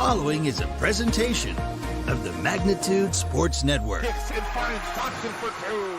following is a presentation of the Magnitude Sports Network. Dixon finds Johnson for two.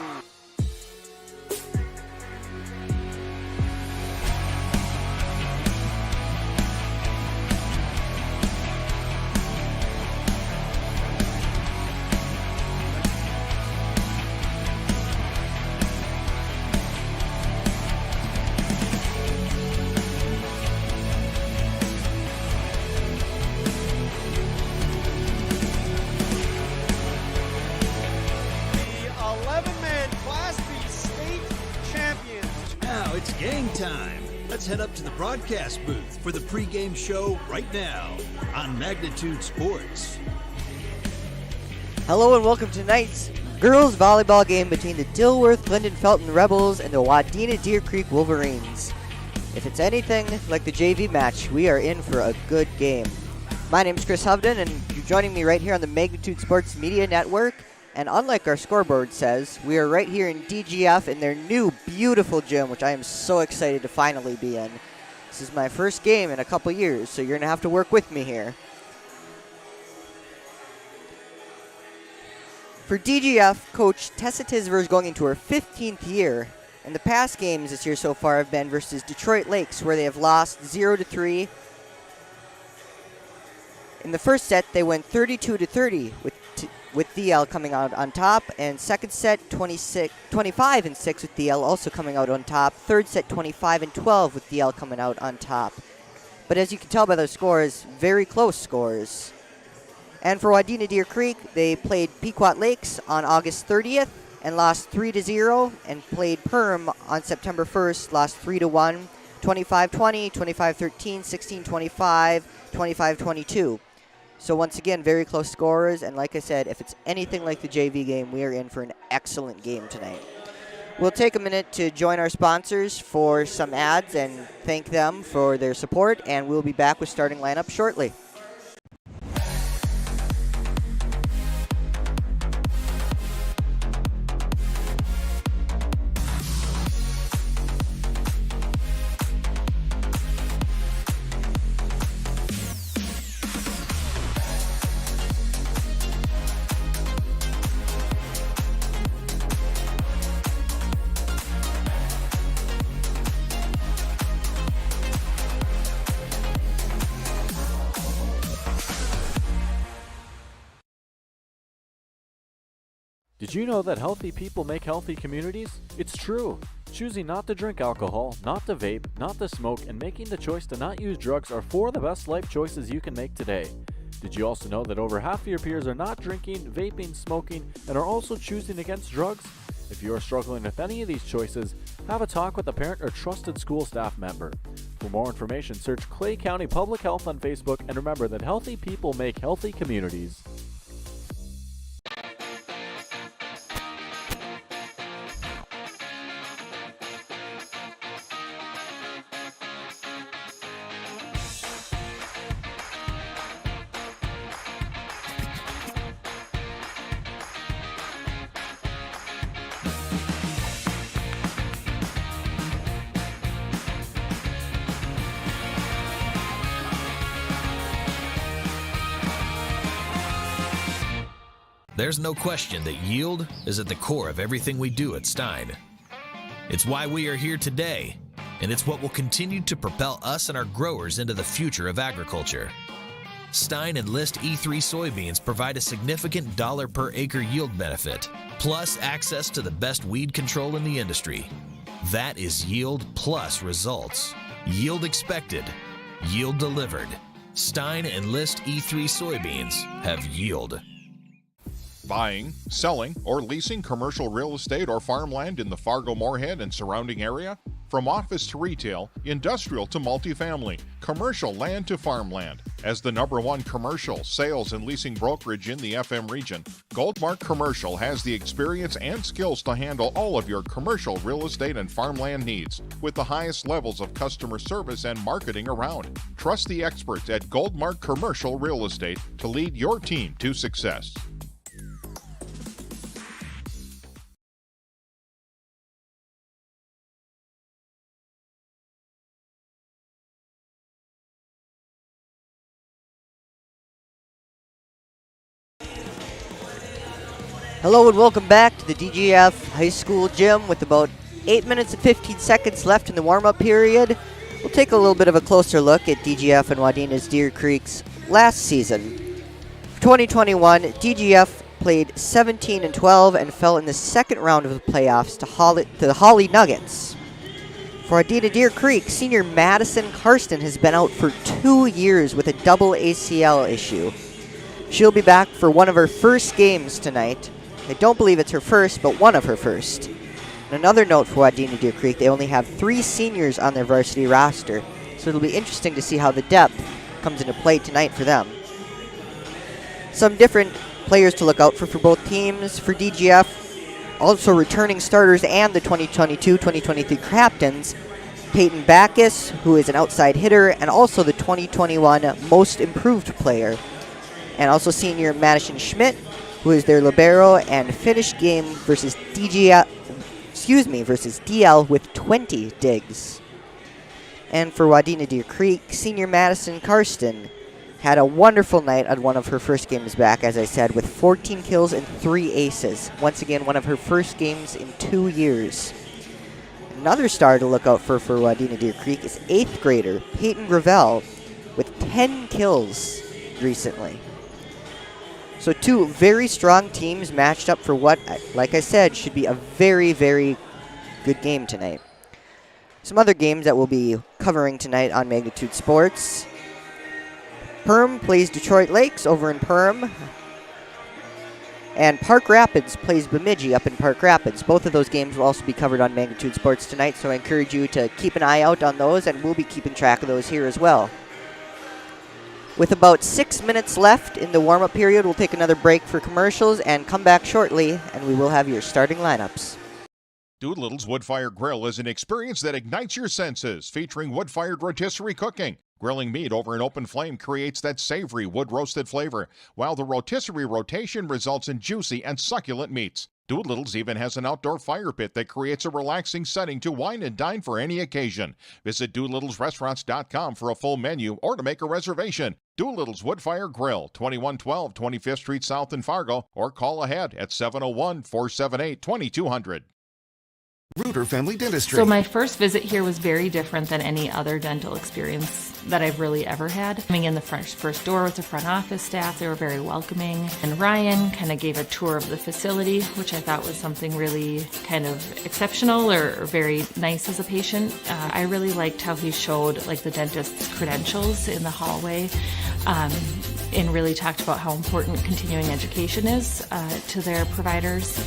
Let's head up to the broadcast booth for the pregame show right now on Magnitude Sports. Hello and welcome to tonight's girls volleyball game between the Dilworth Glyndon Felton Rebels and the Wadena Deer Creek Wolverines. If it's anything like the JV match, we are in for a good game. My name is Chris Hovden, and you're joining me right here on the Magnitude Sports Media Network. And unlike our scoreboard says, we are right here in DGF in their new beautiful gym, which I am so excited to finally be in. This is my first game in a couple years, so you're going to have to work with me here. For DGF, Coach Tessa Tisver is going into her 15th year, and the past games this year so far have been versus Detroit Lakes, where they have lost 0-3. In the first set, they went 32-30 with DL coming out on top, and second set 25-6 with DL also coming out on top. Third set 25-12 with DL coming out on top. But as you can tell by those scores, very close scores. And for Wadena Deer Creek, they played Pequot Lakes on August 30th and lost 3-0, and played Perm on September 1st, lost 3-1, 25-20, 25-13, 16-25, 25-22. So once again, very close scores, and like I said, if it's anything like the JV game, we are in for an excellent game tonight. We'll take a minute to join our sponsors for some ads and thank them for their support, and we'll be back with starting lineup shortly. Did you know that healthy people make healthy communities? It's true. Choosing not to drink alcohol, not to vape, not to smoke, and making the choice to not use drugs are four of the best life choices you can make today. Did you also know that over half of your peers are not drinking, vaping, smoking, and are also choosing against drugs? If you are struggling with any of these choices, have a talk with a parent or trusted school staff member. For more information, search Clay County Public Health on Facebook, and remember that healthy people make healthy communities. There's no question that yield is at the core of everything we do at Stein. It's why we are here today, and it's what will continue to propel us and our growers into the future of agriculture. Stein Enlist E3 soybeans provide a significant dollar per acre yield benefit, plus access to the best weed control in the industry. That is yield plus results. Yield expected, yield delivered. Stein Enlist E3 soybeans have yield. Buying, selling, or leasing commercial real estate or farmland in the Fargo-Moorhead and surrounding area? From office to retail, industrial to multifamily, commercial land to farmland. As the #1 commercial sales and leasing brokerage in the FM region, Goldmark Commercial has the experience and skills to handle all of your commercial real estate and farmland needs with the highest levels of customer service and marketing around. Trust the experts at Goldmark Commercial Real Estate to lead your team to success. Hello and welcome back to the DGF High School Gym with about 8 minutes and 15 seconds left in the warm-up period. We'll take a little bit of a closer look at DGF and Wadena's Deer Creek's last season. For 2021, DGF played 17-12 and fell in the second round of the playoffs to the Holly Nuggets. For Wadena Deer Creek, senior Madison Karsten has been out for 2 years with a double ACL issue. She'll be back for one of her first games tonight. I don't believe it's her first, but one of her first. And another note for Wadena Deer Creek, they only have 3 seniors on their varsity roster, so it'll be interesting to see how the depth comes into play tonight for them. Some different players to look out for both teams. For DGF, also returning starters and the 2022-2023 captains, Peyton Backus, who is an outside hitter, and also the 2021 Most Improved Player. And also senior Madison Schmidt, who is their libero and finished game versus DL with 20 digs. And for Wadena Deer Creek, senior Madison Karsten had a wonderful night on one of her first games back, as I said, with 14 kills and 3 aces. Once again, one of her first games in 2 years. Another star to look out for Wadena Deer Creek is 8th grader Peyton Gravel with 10 kills recently. So 2 very strong teams matched up for what, like I said, should be a very, very good game tonight. Some other games that we'll be covering tonight on Magnitude Sports. Perm plays Detroit Lakes over in Perm. And Park Rapids plays Bemidji up in Park Rapids. Both of those games will also be covered on Magnitude Sports tonight, so I encourage you to keep an eye out on those, and we'll be keeping track of those here as well. With about 6 minutes left in the warm-up period, we'll take another break for commercials and come back shortly, and we will have your starting lineups. Doolittle's Wood-Fire Grill is an experience that ignites your senses, featuring wood-fired rotisserie cooking. Grilling meat over an open flame creates that savory wood-roasted flavor, while the rotisserie rotation results in juicy and succulent meats. Doolittle's even has an outdoor fire pit that creates a relaxing setting to wine and dine for any occasion. Visit DoolittlesRestaurants.com for a full menu or to make a reservation. Doolittle's Wood-Fire Grill, 2112 25th Street South in Fargo, or call ahead at 701-478-2200. Reuter Family Dentistry. So my first visit here was very different than any other dental experience that I've really ever had. Coming in the first door with the front office staff, they were very welcoming. And Ryan kind of gave a tour of the facility, which I thought was something really kind of exceptional or very nice as a patient. I really liked how he showed like the dentist's credentials in the hallway and really talked about how important continuing education is to their providers.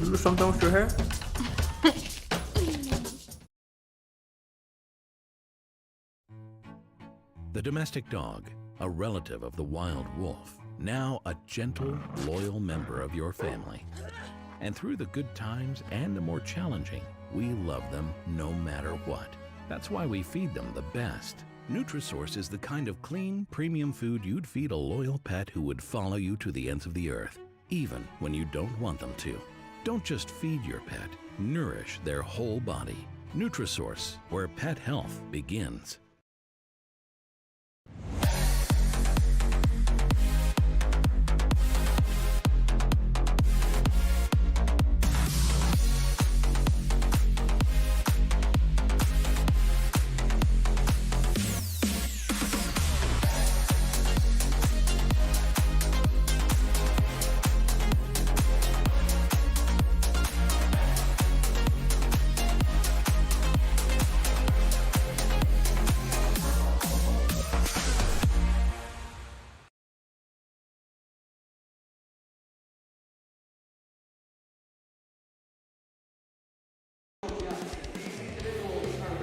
Do something with your hair? The domestic dog, a relative of the wild wolf, now a gentle, loyal member of your family. And through the good times and the more challenging, we love them no matter what. That's why we feed them the best. Nutrisource is the kind of clean, premium food you'd feed a loyal pet who would follow you to the ends of the earth, even when you don't want them to. Don't just feed your pet, nourish their whole body. Nutrisource, where pet health begins.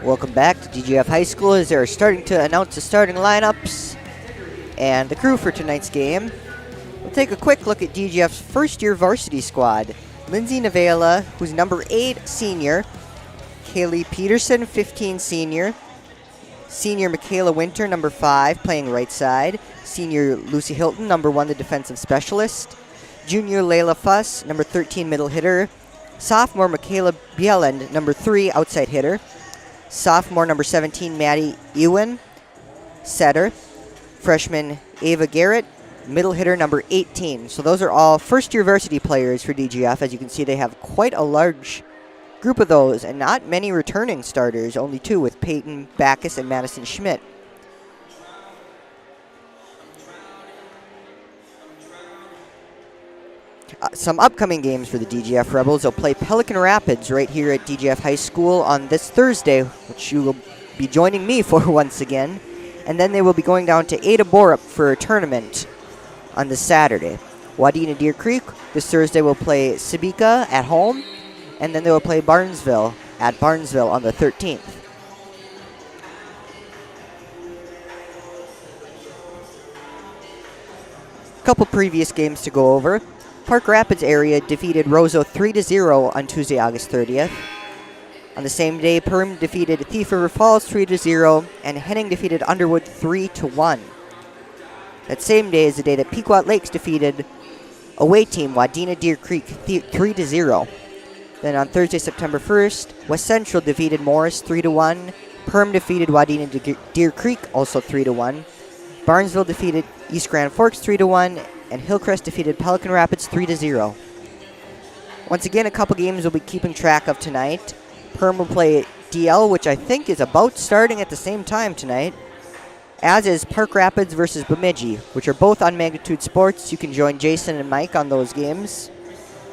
Welcome back to DGF High School as they're starting to announce the starting lineups and the crew for tonight's game. We'll take a quick look at DGF's first-year varsity squad. Lindsay Navela, who's number 8 senior. Kaylee Peterson, 15 senior. Senior Michaela Winter, number 5, playing right side. Senior Lucy Hilton, number 1, the defensive specialist. Junior Layla Fuss, number 13, middle hitter. Sophomore Michaela Bieland, number 3, outside hitter. Sophomore number 17, Maddie Ewan, setter. Freshman Ava Garrett, middle hitter number 18. So those are all first-year varsity players for DGF. As you can see, they have quite a large group of those, and not many returning starters, only 2 with Peyton Backus and Madison Schmidt. Some upcoming games for the DGF Rebels. They'll play Pelican Rapids right here at DGF High School on this Thursday, which you will be joining me for once again. And then they will be going down to Ada Borup for a tournament on this Saturday. Wadena Deer Creek this Thursday will play Sabika at home, and then they will play Barnesville at Barnesville on the 13th. Couple previous games to go over. Park Rapids area defeated Roseau 3-0 on Tuesday, August 30th. On the same day, Perm defeated Thief River Falls 3-0, and Henning defeated Underwood 3-1. That same day is the day that Pequot Lakes defeated away team Wadena Deer Creek 3-0. Then on Thursday, September 1st, West Central defeated Morris 3-1. Perm defeated Wadena Deer Creek also 3-1. Barnesville defeated East Grand Forks 3-1. And Hillcrest defeated Pelican Rapids 3-0. Once again, a couple games we'll be keeping track of tonight. Perm will play DL, which I think is about starting at the same time tonight, as is Park Rapids versus Bemidji, which are both on Magnitude Sports. You can join Jason and Mike on those games.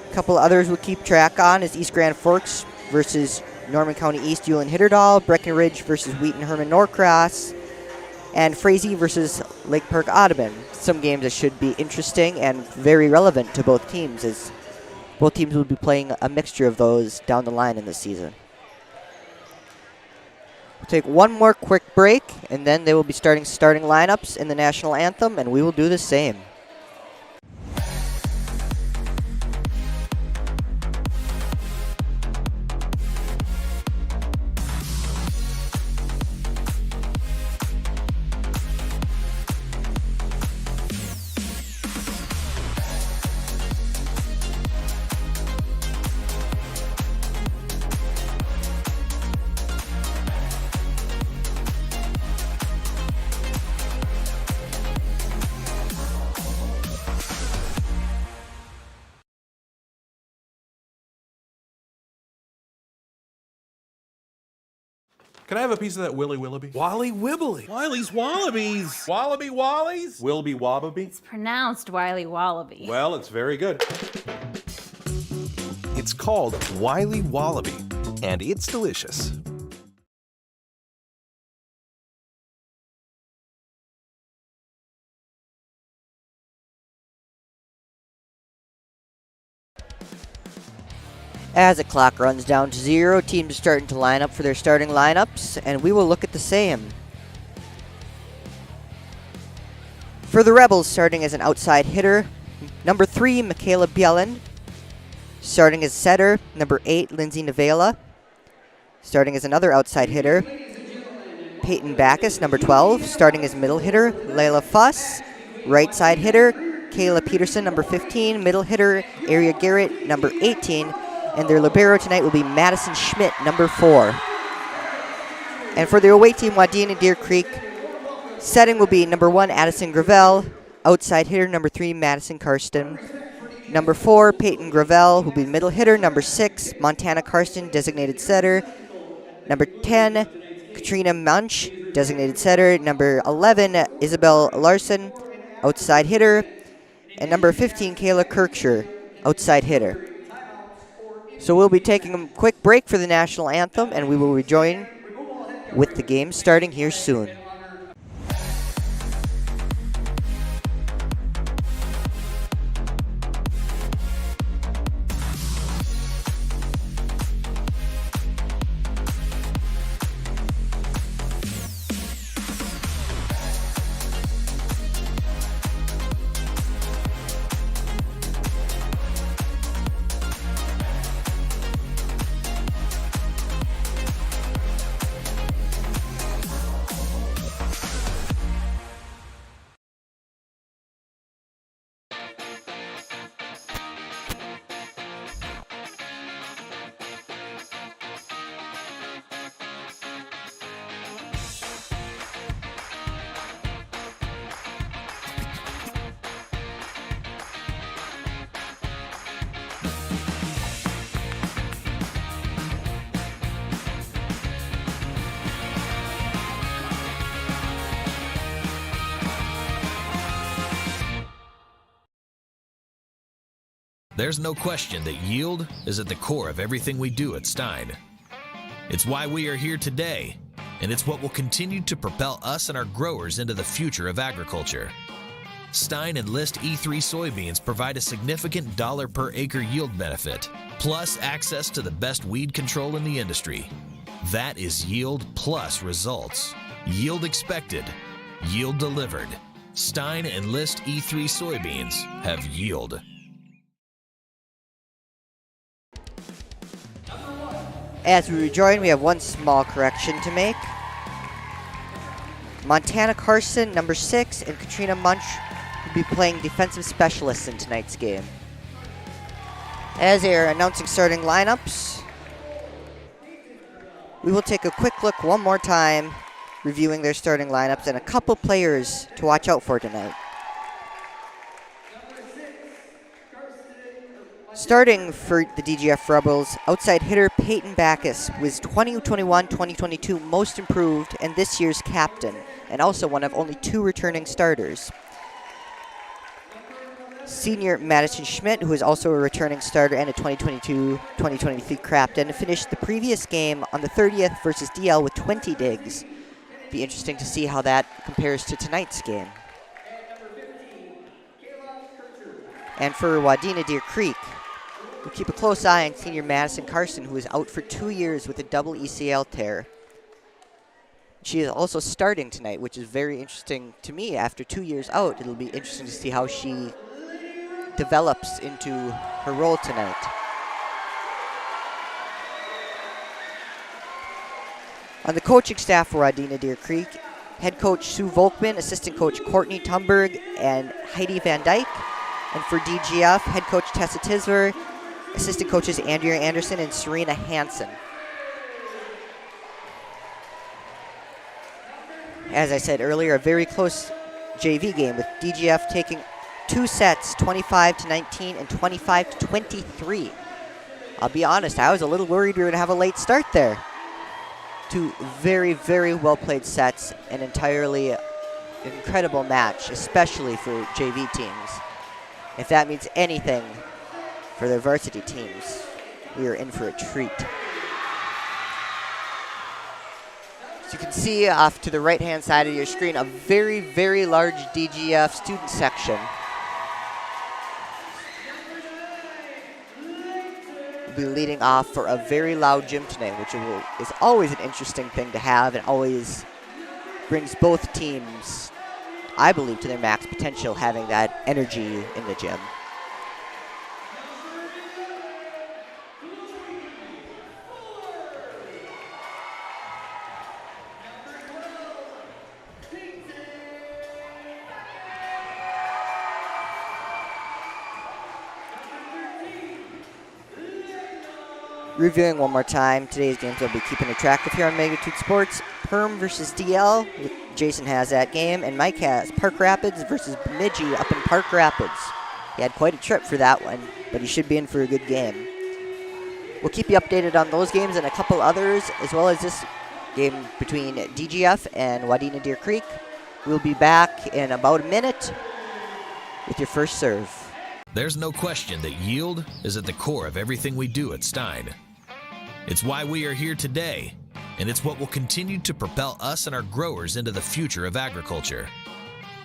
A couple others we'll keep track on is East Grand Forks versus Norman County East Ulen Hitterdal, Breckenridge versus Wheaton Herman Norcross, and Frazee versus Lake Park Audubon. Some games that should be interesting and very relevant to both teams, as both teams will be playing a mixture of those down the line in this season. We'll take one more quick break, and then they will be starting lineups in the national anthem, and we will do the same. Can I have a piece of that Willy Willoughby? Wally Wibbly. Wiley's Wallabies. Wallaby Wallies? Wilby Wababy? It's pronounced Wiley Wallaby. Well, it's very good. It's called Wiley Wallaby, and it's delicious. As the clock runs down to 0, teams are starting to line up for their starting lineups, and we will look at the same. For the Rebels, starting as an outside hitter, number 3, Michaela Bieland. Starting as setter, number 8, Lindsay Navela. Starting as another outside hitter, Peyton Backus, number 12. Starting as middle hitter, Layla Fuss. Right side hitter, Kayla Peterson, number 15. Middle hitter, Area Garrett, number 18. And their libero tonight will be Madison Schmidt, number 4. And for the away team, Wadena Deer Creek, setting will be number 1, Addison Gravel. Outside hitter, number 3, Madison Karsten. Number 4, Peyton Gravel, will be middle hitter. Number 6, Montana Karsten, designated setter. Number 10, Katrina Munch, designated setter. Number 11, Isabel Larson, outside hitter. And number 15, Kayla Kirkshire, outside hitter. So we'll be taking a quick break for the national anthem, and we will rejoin with the game starting here soon. There's no question that yield is at the core of everything we do at Stein. It's why we are here today, and it's what will continue to propel us and our growers into the future of agriculture. Stein Enlist E3 soybeans provide a significant dollar per acre yield benefit, plus access to the best weed control in the industry. That is yield plus results. Yield expected, yield delivered. Stein Enlist E3 soybeans have yield. As we rejoin, we have one small correction to make. Montana Carson, number 6, and Katrina Munch will be playing defensive specialists in tonight's game. As they are announcing starting lineups, we will take a quick look one more time, reviewing their starting lineups and a couple players to watch out for tonight. Starting for the DGF Rebels, outside hitter Peyton Backus was 2021-2022 most improved and this year's captain, and also one of only 2 returning starters. Senior Madison Schmidt, who is also a returning starter and a 2022-2023 captain, finished the previous game on the 30th versus DL with 20 digs. Be interesting to see how that compares to tonight's game. And for Wadena Deer Creek, we'll keep a close eye on senior Madison Carson, who is out for 2 years with a double ECL tear. She is also starting tonight, which is very interesting to me. After 2 years out, it'll be interesting to see how she develops into her role tonight. On the coaching staff for Wadena Deer Creek, head coach Sue Volkman, assistant coach Courtney Tumberg, and Heidi Van Dyke. And for DGF, head coach Tessa Tisver, assistant coaches Andrea Anderson and Serena Hansen. As I said earlier, a very close JV game with DGF taking 2 sets, 25-19 and 25-23. I'll be honest, I was a little worried we were going to have a late start there. 2 very, very well-played sets, an entirely incredible match, especially for JV teams. If that means anything for their varsity teams, we are in for a treat. As you can see off to the right-hand side of your screen, a very, very large DGF student section. We'll be leading off for a very loud gym tonight, which is always an interesting thing to have and always brings both teams, I believe, to their max potential, having that energy in the gym. Reviewing one more time, today's games I'll be keeping a track of here on Magnitude Sports. Perm versus DL, Jason has that game, and Mike has Park Rapids versus Bemidji up in Park Rapids. He had quite a trip for that one, but he should be in for a good game. We'll keep you updated on those games and a couple others, as well as this game between DGF and Wadena Deer Creek. We'll be back in about a minute with your first serve. There's no question that yield is at the core of everything we do at Stein. It's why we are here today, and it's what will continue to propel us and our growers into the future of agriculture.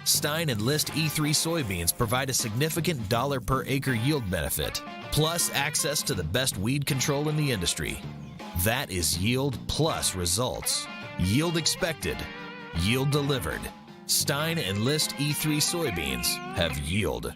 Stein Enlist E3 soybeans provide a significant dollar per acre yield benefit, plus access to the best weed control in the industry. That is yield plus results. Yield expected, yield delivered. Stein Enlist E3 soybeans have yield.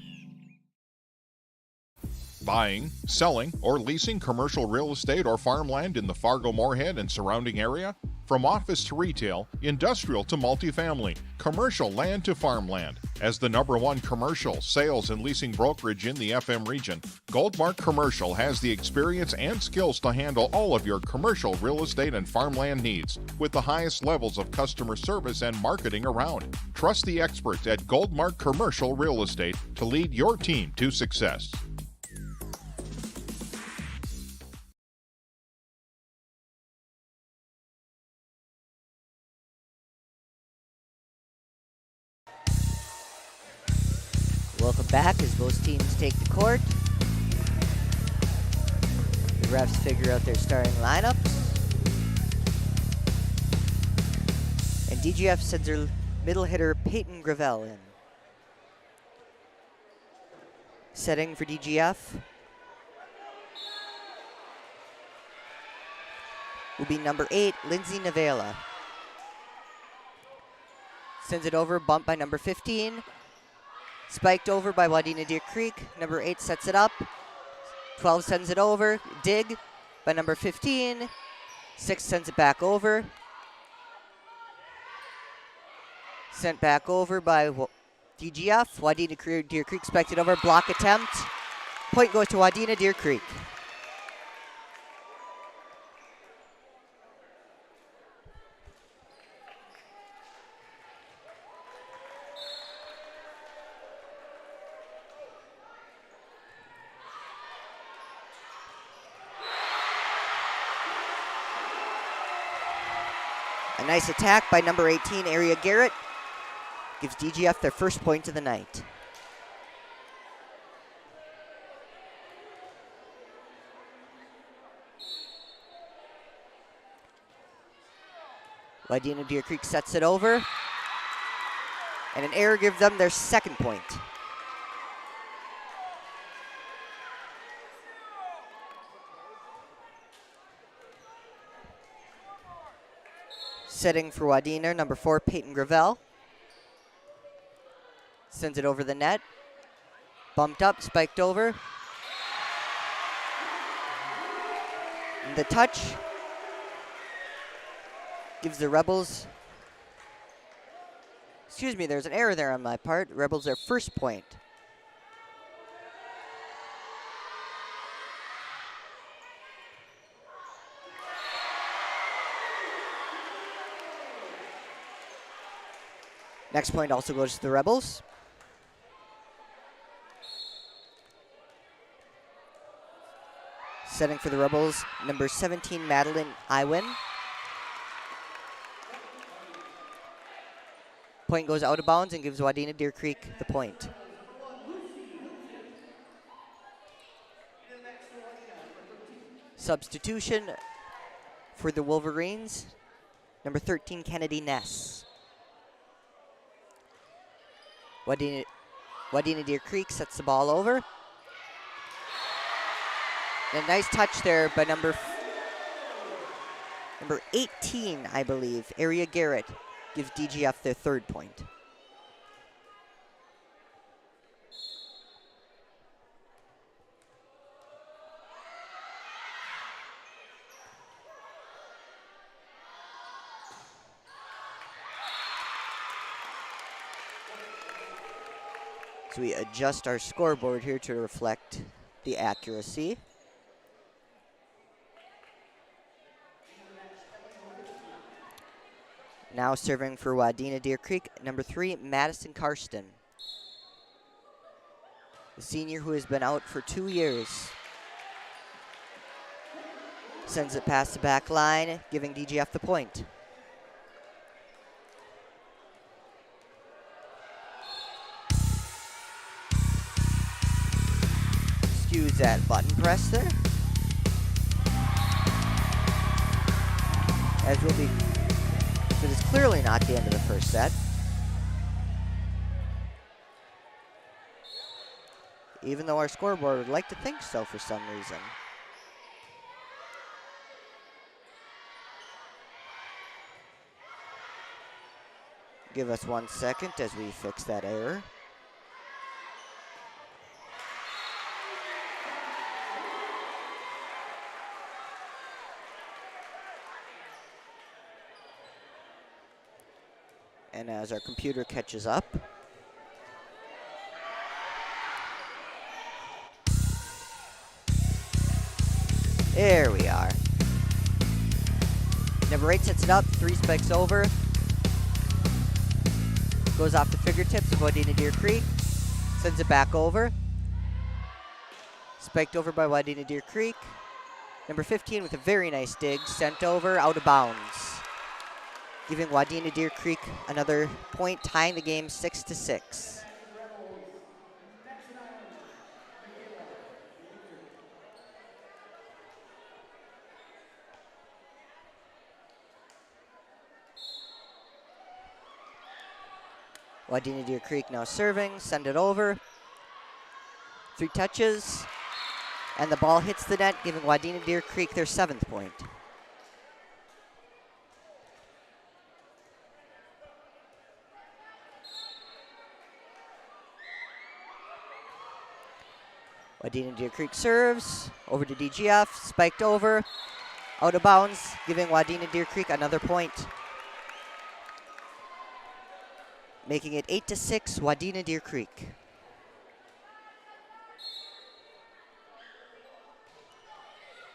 Buying, selling, or leasing commercial real estate or farmland in the Fargo-Moorhead and surrounding area? From office to retail, industrial to multifamily, commercial land to farmland. As the #1 commercial, sales, and leasing brokerage in the FM region, Goldmark Commercial has the experience and skills to handle all of your commercial real estate and farmland needs with the highest levels of customer service and marketing around. Trust the experts at Goldmark Commercial Real Estate to lead your team to success. Welcome back as both teams take the court. Refs figure out their starting lineups. And DGF sends their middle hitter Peyton Gravel in. Setting for DGF will be number 8, Lindsay Navela. Sends it over, bumped by number 15. Spiked over by Wadena Deer Creek. Number 8 sets it up. 12 sends it over. Dig by number 15. 6 sends it back over. Sent back over by DGF. Wadena Deer Creek spiked it over. Block attempt. Point goes to Wadena Deer Creek. A nice attack by number 18, Area Garrett. Gives DGF their first point of the night. Wadena Deer Creek sets it over. And an error gives them their second point. Setting for Wadena, number 4, Peyton Gravel. Sends it over the net. Bumped up, spiked over. And the touch gives the Rebels, excuse me, there's an error there on my part. Rebels their first point. Next point also goes to the Rebels. Setting for the Rebels, number 17, Madeline Iwin. Point goes out of bounds and gives Wadena Deer Creek the point. Substitution for the Wolverines, number 13, Kennedy Ness. Wadena Deer Creek sets the ball over. And a nice touch there by number 18, I believe, Area Garrett, gives DGF their third point. So we adjust our scoreboard here to reflect the accuracy. Now serving for Wadena Deer Creek, number 3, Madison Karsten. The senior who has been out for 2 years. Sends it past the back line, giving DGF the point. Excuse that button press there. As will be, it is clearly not the end of the first set. Even though our scoreboard would like to think so for some reason. Give us 1 second as we fix that error. And as our computer catches up, there we are. Number 8 sets it up, 3 spikes over. Goes off the fingertips of Wadena Deer Creek. Sends it back over. Spiked over by Wadena Deer Creek. Number 15 with a very nice dig. Sent over, out of bounds. Giving Wadena Deer Creek another point, tying the game 6-6. Wadena Deer Creek now serving, send it over. 3 touches, and the ball hits the net, giving Wadena Deer Creek their 7th point. Wadena Deer Creek serves, over to DGF, spiked over, out of bounds, giving Wadena Deer Creek another point. Making it 8-6, Wadena Deer Creek.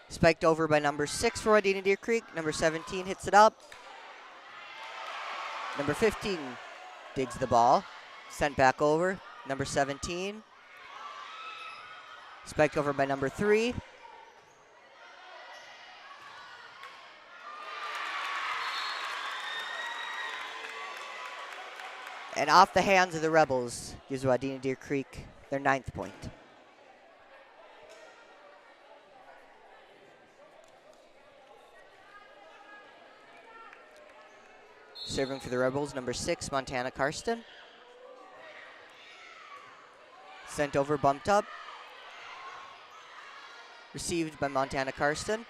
Spiked over by number 6 for Wadena Deer Creek. Number 17 hits it up. Number 15 digs the ball. Sent back over. Number 17. Spiked over by number 3. And off the hands of the Rebels gives Wadena Deer Creek their 9th point. Serving for the Rebels, number 6, Montana Karsten. Sent over, bumped up. Received by Montana Karsten.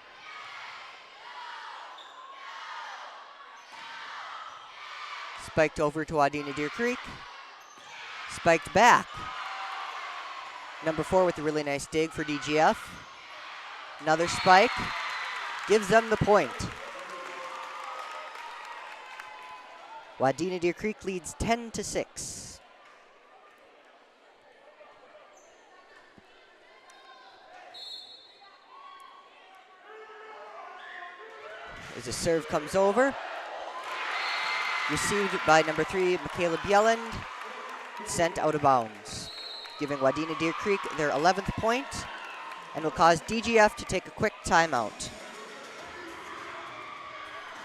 Spiked over to Wadena Deer Creek. Spiked back. Number 4 with a really nice dig for DGF. Another spike. Gives them the point. Wadena Deer Creek leads 10-6. As the serve comes over. Received by number 3, Michaela Bjelland. Sent out of bounds. Giving Wadena Deer Creek their 11th point and will cause DGF to take a quick timeout.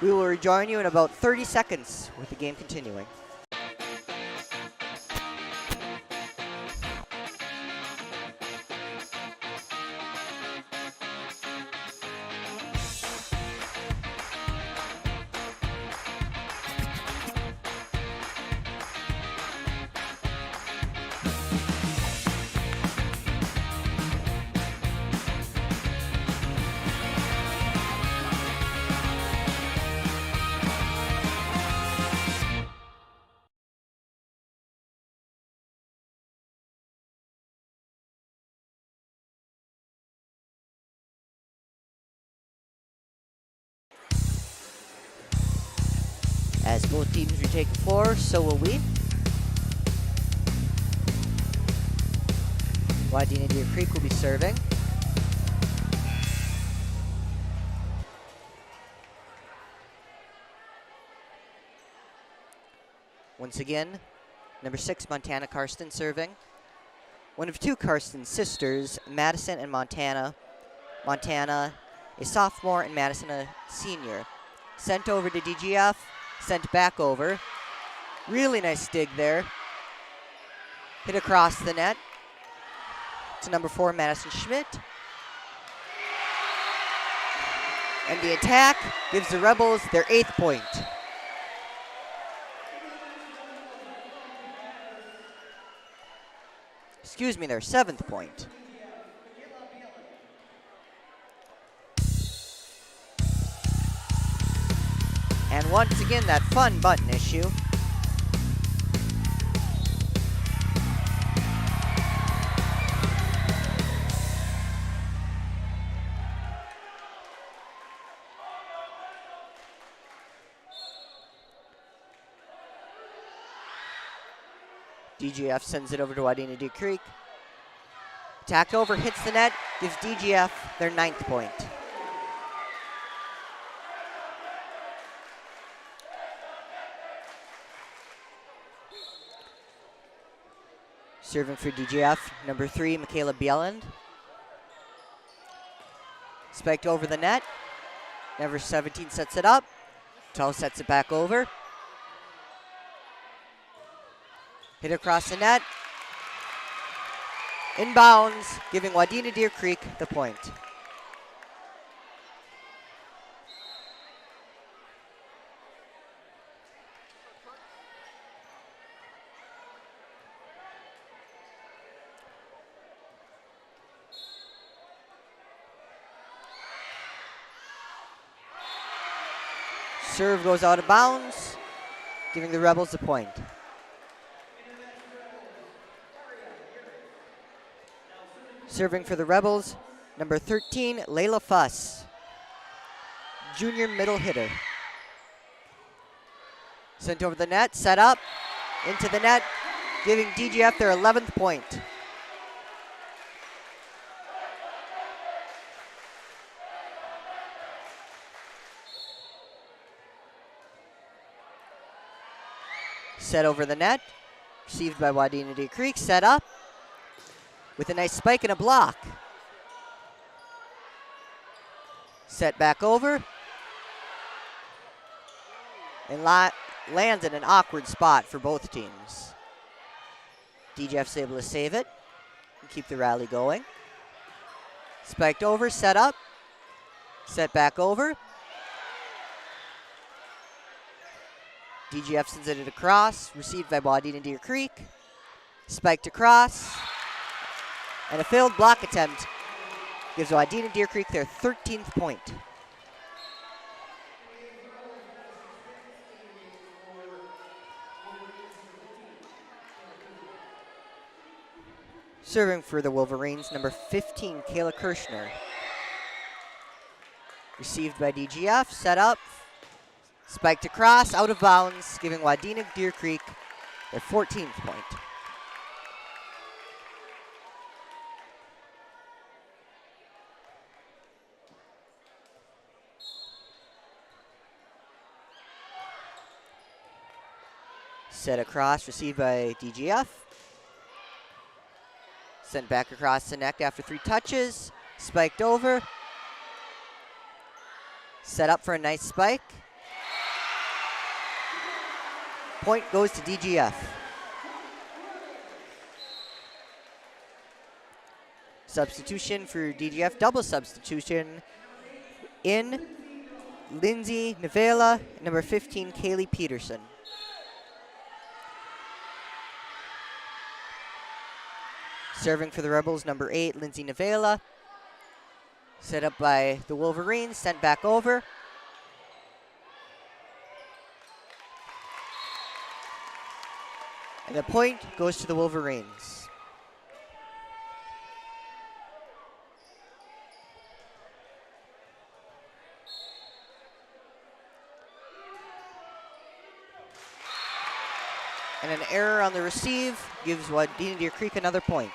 We will rejoin you in about 30 seconds with the game continuing. As both teams retake the floor, so will we. Wadena Deer Creek will be serving. Once again, number 6, Montana Karsten serving. One of 2 Karsten sisters, Madison and Montana. Montana, a sophomore, and Madison, a senior. Sent over to DGF. Sent back over. Really nice dig there. Hit across the net to number 4, Madison Schmidt. And the attack gives the Rebels their 8th point. Excuse me, their 7th point. And once again, that fun button issue. DGF sends it over to Wadena Deer Creek. Attacked over, hits the net, gives DGF their 9th point. Serving for DGF, number 3, Michaela Bjelland. Spiked over the net. Number 17 sets it up. Toe sets it back over. Hit across the net. Inbounds, giving Wadena Deer Creek the point. Serve goes out of bounds, giving the Rebels the point. Serving for the Rebels, number 13, Layla Fuss, junior middle hitter. Sent over the net, set up, into the net, giving DGF their 11th point. Set over the net, received by Wadena Deer Creek, set up with a nice spike and a block. Set back over, and lands in an awkward spot for both teams. DGF's able to save it and keep the rally going. Spiked over, set up, set back over. DGF sends it across, received by Wadena Deer Creek. Spiked across, and a failed block attempt gives Wadena Deer Creek their 13th point. Serving for the Wolverines, number 15, Kayla Kirshner. Received by DGF, set up, spiked across, out of bounds, giving Wadena Deer Creek their 14th point. Set across, received by DGF. Sent back across the net after 3 touches. Spiked over. Set up for a nice spike. Point goes to DGF. Substitution for DGF, double substitution in Lindsay Navela, number 15, Kaylee Peterson. Serving for the Rebels, number 8, Lindsay Navela. Set up by the Wolverines, sent back over. And the point goes to the Wolverines. And an error on the receive gives Wadena Deer Creek another point.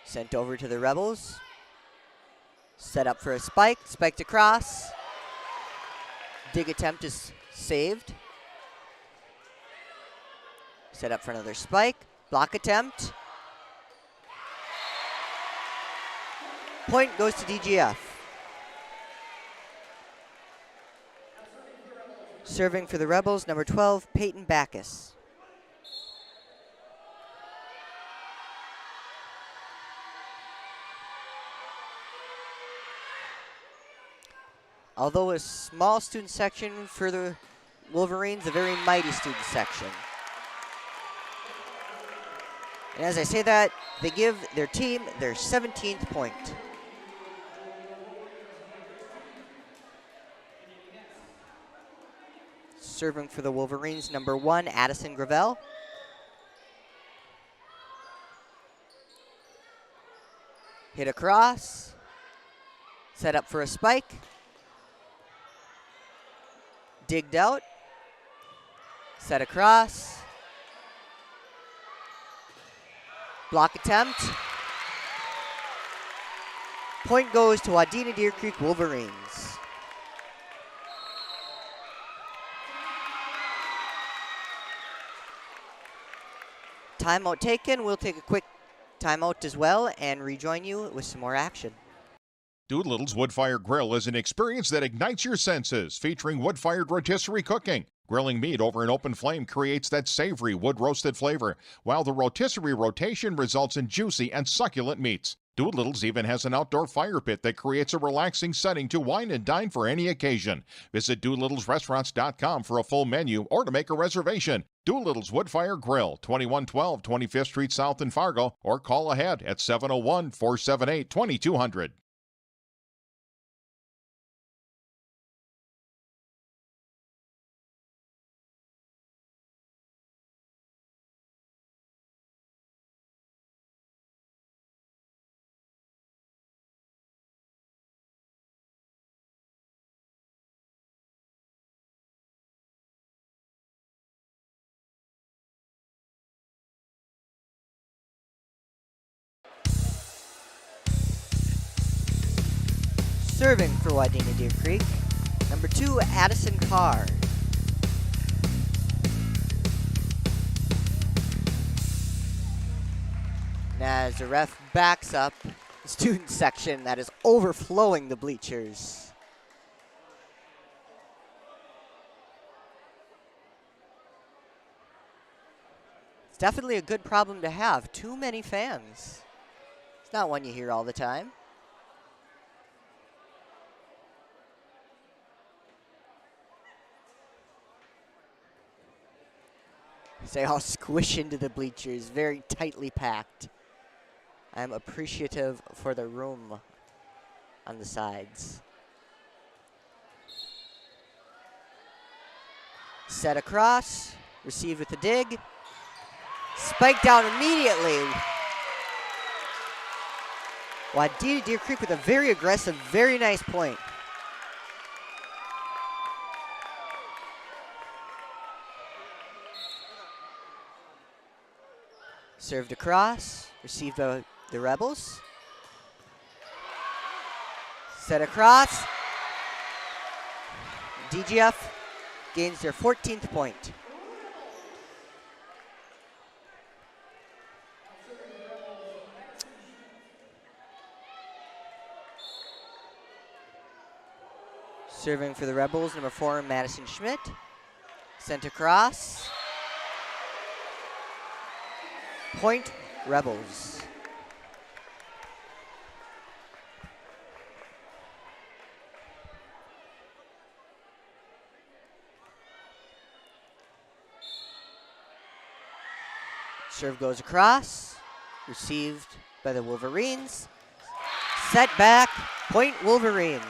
Sent over to the Rebels. Set up for a spike, spiked across. Dig attempt is saved. Set up for another spike, block attempt. Point goes to DGF. Serving for the Rebels, number 12, Peyton Backus. Although a small student section for the Wolverines, a very mighty student section. And as I say that, they give their team their 17th point. Serving for the Wolverines, number 1, Addison Gravel. Hit across. Set up for a spike. Digged out. Set across. Block attempt. Point goes to Wadena Deer Creek Wolverines. Timeout taken. We'll take a quick timeout as well and rejoin you with some more action. Doolittle's Wood-Fired Grill is an experience that ignites your senses, featuring wood-fired rotisserie cooking. Grilling meat over an open flame creates that savory wood-roasted flavor, while the rotisserie rotation results in juicy and succulent meats. Doolittle's even has an outdoor fire pit that creates a relaxing setting to wine and dine for any occasion. Visit DoolittlesRestaurants.com for a full menu or to make a reservation. Doolittle's Woodfire Grill, 2112 25th Street South in Fargo, or call ahead at 701-478-2200. Serving for Wadena Deer Creek, number 2, Addison Carr. And as the ref backs up the student section that is overflowing the bleachers. It's definitely a good problem to have. Too many fans. It's not one you hear all the time. They all squish into the bleachers, very tightly packed. I'm appreciative for the room on the sides. Set across, received with the dig. Spike down immediately. Wadena Deer Creek with a very aggressive, very nice point. Served across, received by the Rebels. Set across. DGF gains their 14th point. Serving for the Rebels, number 4, Madison Schmidt. Sent across. Point, Rebels. Serve goes across, received by the Wolverines. Set back, point Wolverines.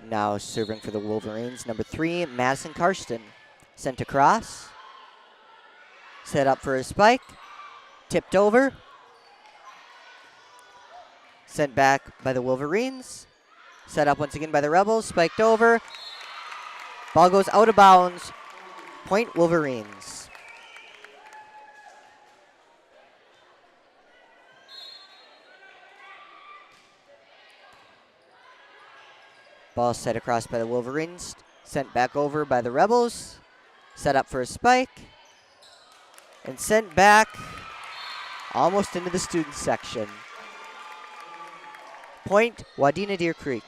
Now serving for the Wolverines, number 3, Madison Karsten. Sent across. Set up for a spike. Tipped over. Sent back by the Wolverines. Set up once again by the Rebels. Spiked over. Ball goes out of bounds. Point Wolverines. Ball set across by the Wolverines. Sent back over by the Rebels. Set up for a spike. And sent back almost into the student section. Point, Wadena Deer Creek.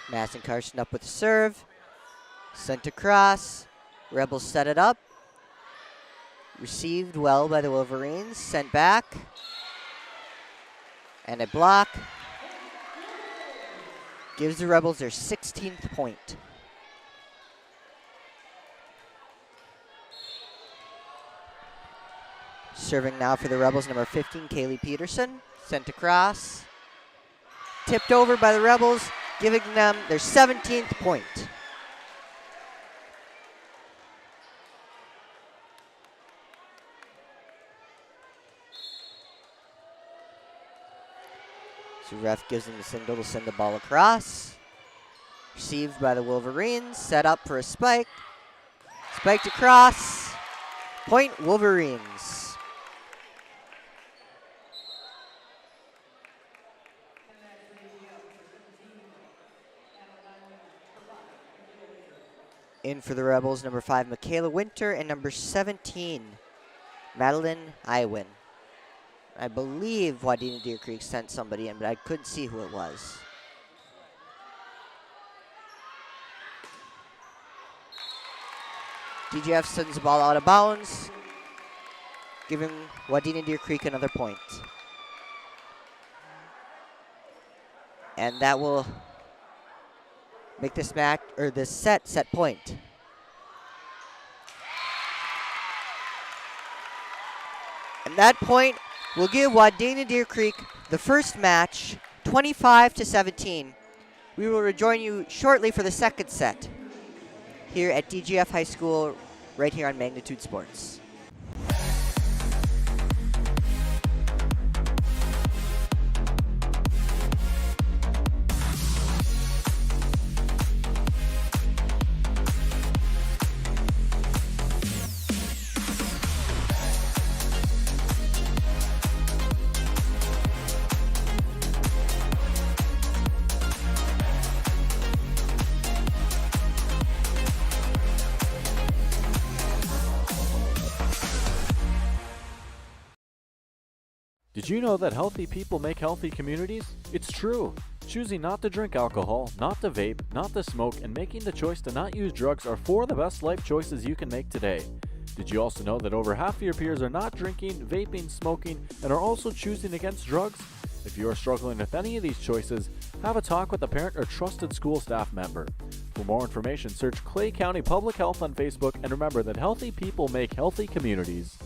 Madison Carson up with the serve. Sent across. Rebels set it up. Received well by the Wolverines. Sent back. And a block. Gives the Rebels their 16th point. Serving now for the Rebels, number 15, Kaylee Peterson. Sent across. Tipped over by the Rebels, giving them their 17th point. So ref gives them the signal to send the ball across. Received by the Wolverines, set up for a spike. Spiked across. Point Wolverines. In for the Rebels, number 5, Michaela Winter, and number 17, Madeline Iwin. I believe Wadena Deer Creek sent somebody in, but I couldn't see who it was. DGF sends the ball out of bounds, giving Wadena Deer Creek another point. And that will make this match, or this set point. And that point will give Wadena Deer Creek the first match, 25-17. We will rejoin you shortly for the second set here at DGF High School, right here on Magnitude Sports. Did you know that healthy people make healthy communities? It's true. Choosing not to drink alcohol, not to vape, not to smoke, and making the choice to not use drugs are 4 of the best life choices you can make today. Did you also know that over half of your peers are not drinking, vaping, smoking, and are also choosing against drugs? If you are struggling with any of these choices, have a talk with a parent or trusted school staff member. For more information, search Clay County Public Health on Facebook, and remember that healthy people make healthy communities.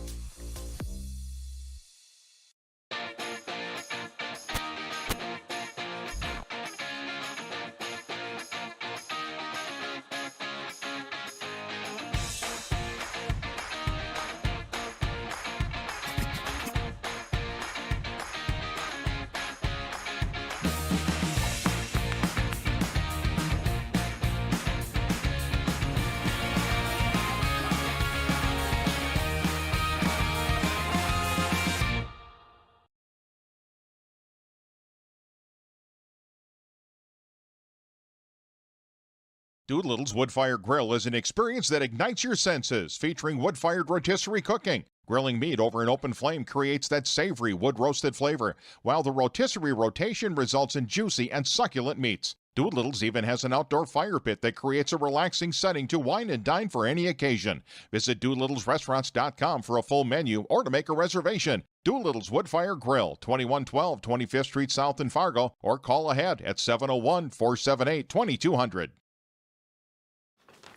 Doolittle's Wood-Fire Grill is an experience that ignites your senses, featuring wood-fired rotisserie cooking. Grilling meat over an open flame creates that savory wood-roasted flavor, while the rotisserie rotation results in juicy and succulent meats. Doolittle's even has an outdoor fire pit that creates a relaxing setting to wine and dine for any occasion. Visit DoolittlesRestaurants.com for a full menu or to make a reservation. Doolittle's Wood-Fire Grill, 2112 25th Street South in Fargo, or call ahead at 701-478-2200.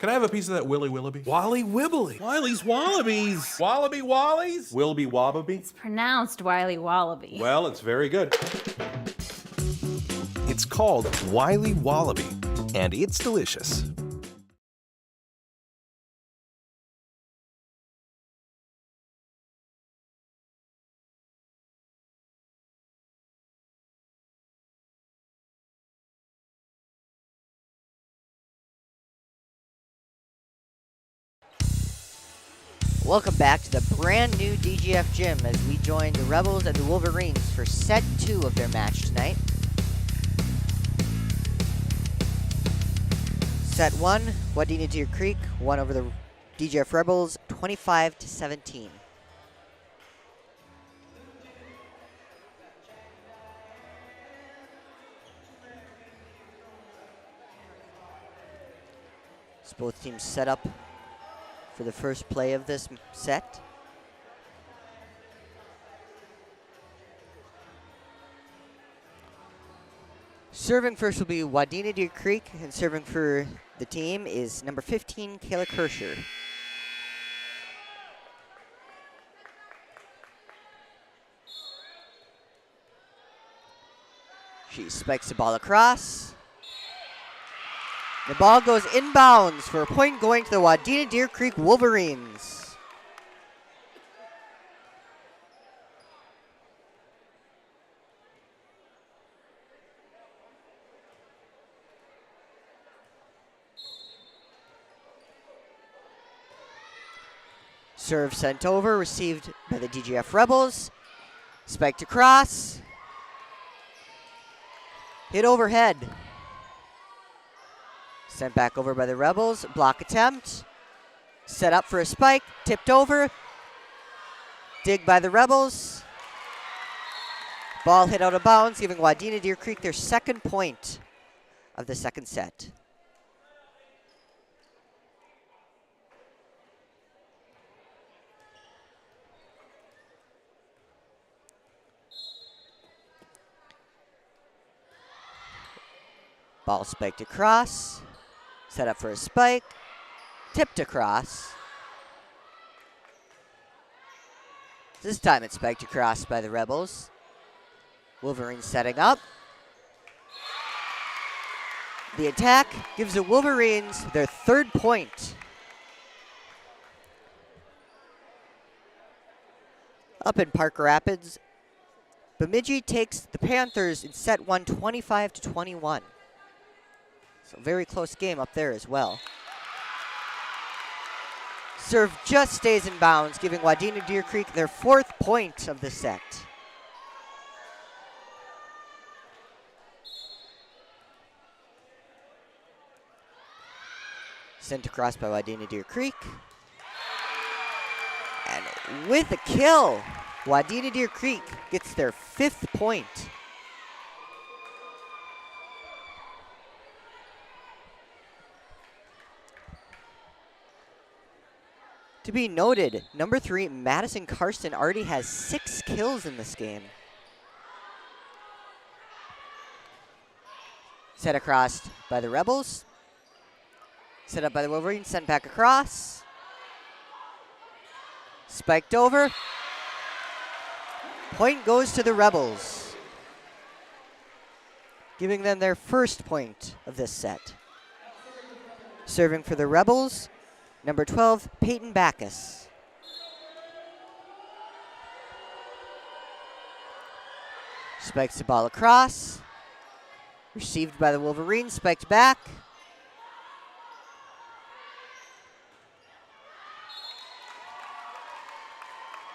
Can I have a piece of that Willy Willoughby? Wally Wibbly. Wiley's Wallabies. Wallaby Wallies? Wilby Wababy? It's pronounced Wiley Wallaby. Well, it's very good. It's called Wiley Wallaby, and it's delicious. Welcome back to the brand new DGF gym as we join the Rebels and the Wolverines for set 2 of their match tonight. Set 1, Wadena Deer Creek won over the DGF Rebels 25-17. So both teams set up for the first play of this set. Serving first will be Wadena Deer Creek, and serving for the team is number 15, Kayla Kirscher. She spikes the ball across. The ball goes inbounds for a point going to the Wadena Deer Creek Wolverines. Serve sent over, received by the DGF Rebels. Spiked across. Hit overhead. Sent back over by the Rebels. Block attempt. Set up for a spike. Tipped over. Dig by the Rebels. Ball hit out of bounds, giving Wadena Deer Creek their second point of the second set. Ball spiked across. Set up for a spike. Tipped across. This time it's spiked across by the Rebels. Wolverines setting up. The attack gives the Wolverines their third point. Up in Park Rapids, Bemidji takes the Panthers in set 1, 25-21. So very close game up there as well. Serve just stays in bounds, giving Wadena Deer Creek their fourth point of the set. Sent across by Wadena Deer Creek. And with a kill, Wadena Deer Creek gets their fifth point. To be noted, number 3, Madison Karsten already has 6 kills in this game. Set across by the Rebels. Set up by the Wolverines, sent back across. Spiked over. Point goes to the Rebels, giving them their first point of this set. Serving for the Rebels, number 12, Peyton Backus. Spikes the ball across. Received by the Wolverines, spiked back.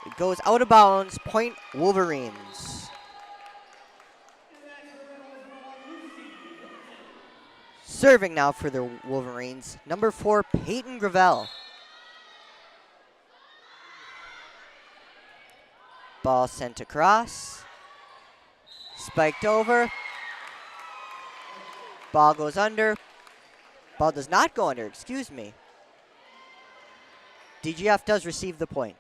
It goes out of bounds, point Wolverines. Serving now for the Wolverines, number 4, Peyton Gravel. Ball sent across. Spiked over. Ball goes under. Ball does not go under, excuse me. DGF does receive the point.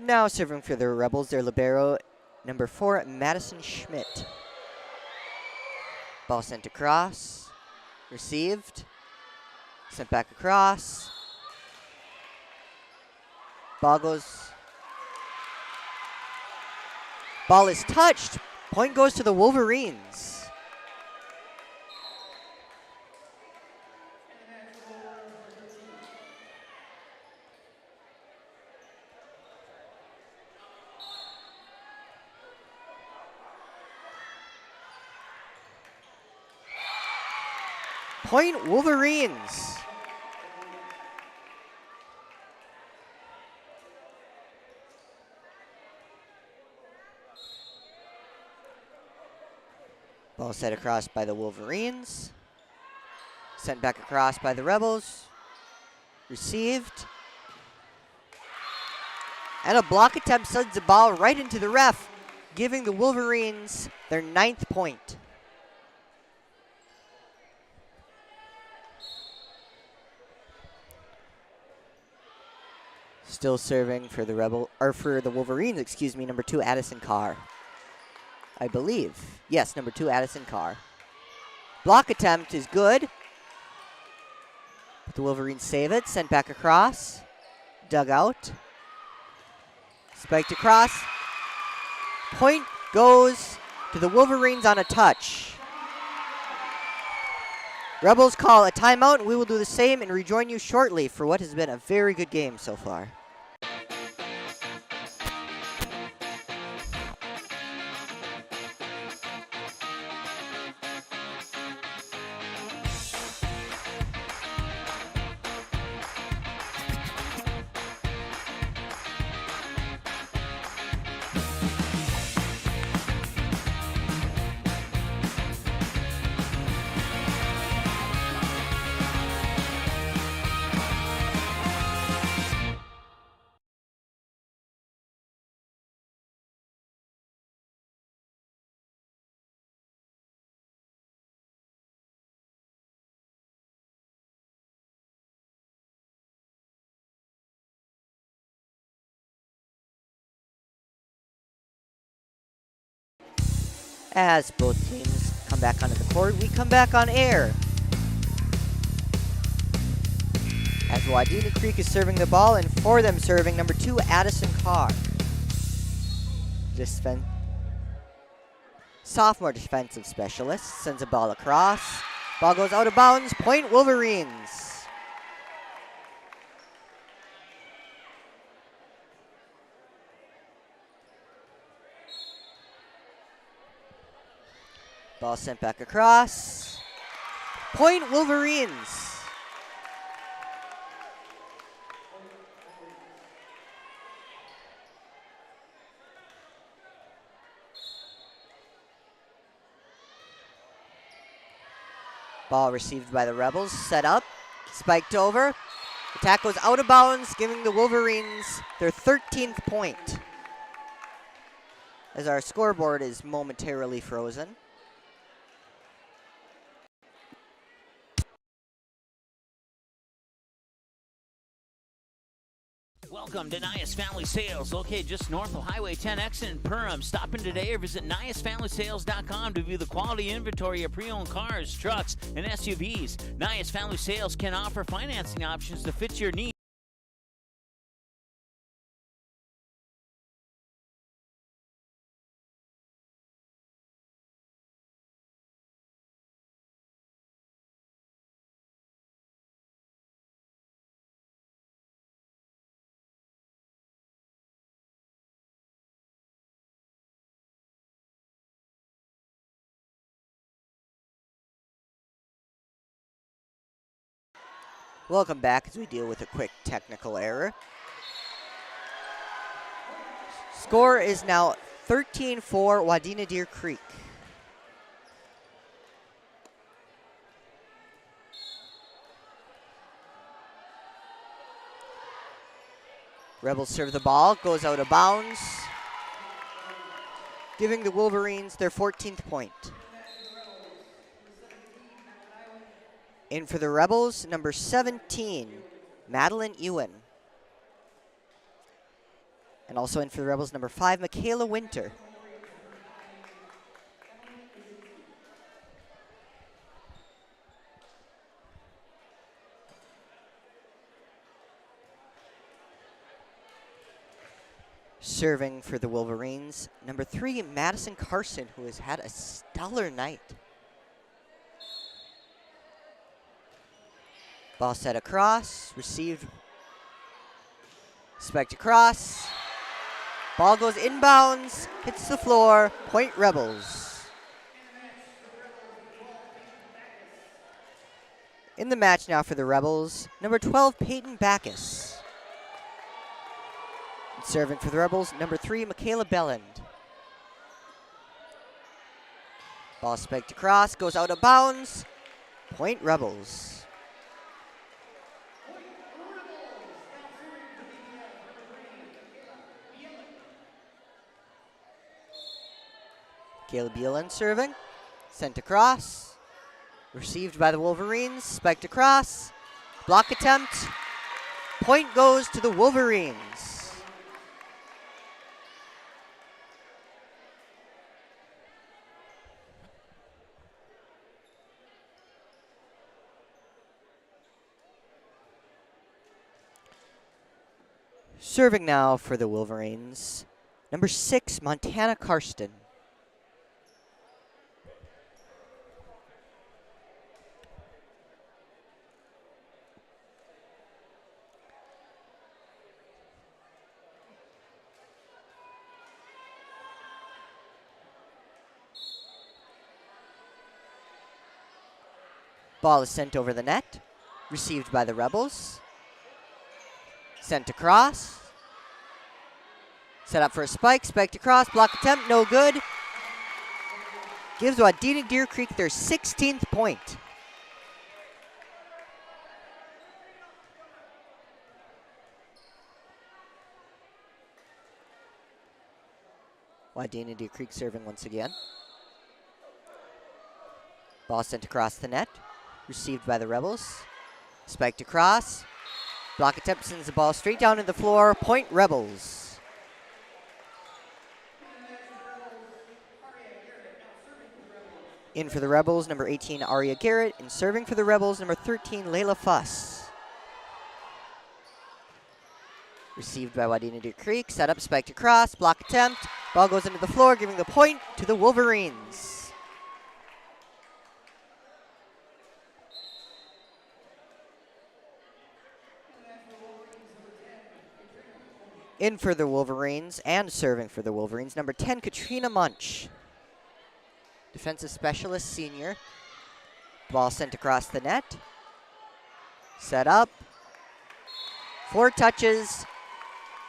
Now serving for the Rebels, their libero, number 4, Madison Schmidt. Ball sent across. Received. Sent back across. Ball goes. Ball is touched. Point goes to the Wolverines. Point Wolverines. Ball set across by the Wolverines. Sent back across by the Rebels. Received. And a block attempt sends the ball right into the ref, giving the Wolverines their 9th point. Still serving for the Wolverines, excuse me, number 2, Addison Carr. I believe. Yes, number 2, Addison Carr. Block attempt is good. But the Wolverines save it. Sent back across. Dug out. Spiked across. Point goes to the Wolverines on a touch. Rebels call a timeout, and we will do the same and rejoin you shortly for what has been a very good game so far. As both teams come back onto the court, we come back on air. As Wadena Creek is serving the ball, and for them serving, number 2, Addison Carr. Sophomore defensive specialist sends a ball across. Ball goes out of bounds. Point Wolverines. Ball sent back across. Point Wolverines. Ball received by the Rebels, set up, spiked over. Attack goes out of bounds, giving the Wolverines their 13th point. As our scoreboard is momentarily frozen. Welcome to Nias Family Sales, located just north of Highway 10X in Perham. Stop in today or visit NiasFamilySales.com to view the quality inventory of pre-owned cars, trucks, and SUVs. Nias Family Sales can offer financing options to fit your needs. Welcome back as we deal with a quick technical error. Score is now 13-4 Wadena Deer Creek. Rebels serve the ball, goes out of bounds, giving the Wolverines their 14th point. In for the Rebels, number 17, Madeline Ewan. And also in for the Rebels, number 5, Michaela Winter. Serving for the Wolverines, number 3, Madison Carson, who has had a stellar night. Ball set across, received, spiked across. Ball goes inbounds, hits the floor, point Rebels. In the match now for the Rebels, number 12, Peyton Backus. Serving for the Rebels, number 3, Michaela Belland. Ball spiked across, goes out of bounds, point Rebels. Caleb Beelan serving, sent across, received by the Wolverines, spiked across, block attempt, point goes to the Wolverines. Serving now for the Wolverines, number 6, Montana Karsten. Ball is sent over the net, received by the Rebels. Sent across. Set up for a spike, spiked across, block attempt, no good. Gives Wadena Deer Creek their 16th point. Wadena Deer Creek serving once again. Ball sent across the net. Received by the Rebels. Spiked across. Block attempt sends the ball straight down to the floor. Point Rebels. In for the Rebels, number 18, Aria Garrett. And serving for the Rebels, number 13, Layla Fuss. Received by Wadena Deer Creek. Set up, spiked across, block attempt. Ball goes into the floor, giving the point to the Wolverines. In for the Wolverines and serving for the Wolverines, number 10, Katrina Munch. Defensive specialist, senior. Ball sent across the net. Set up. 4 touches.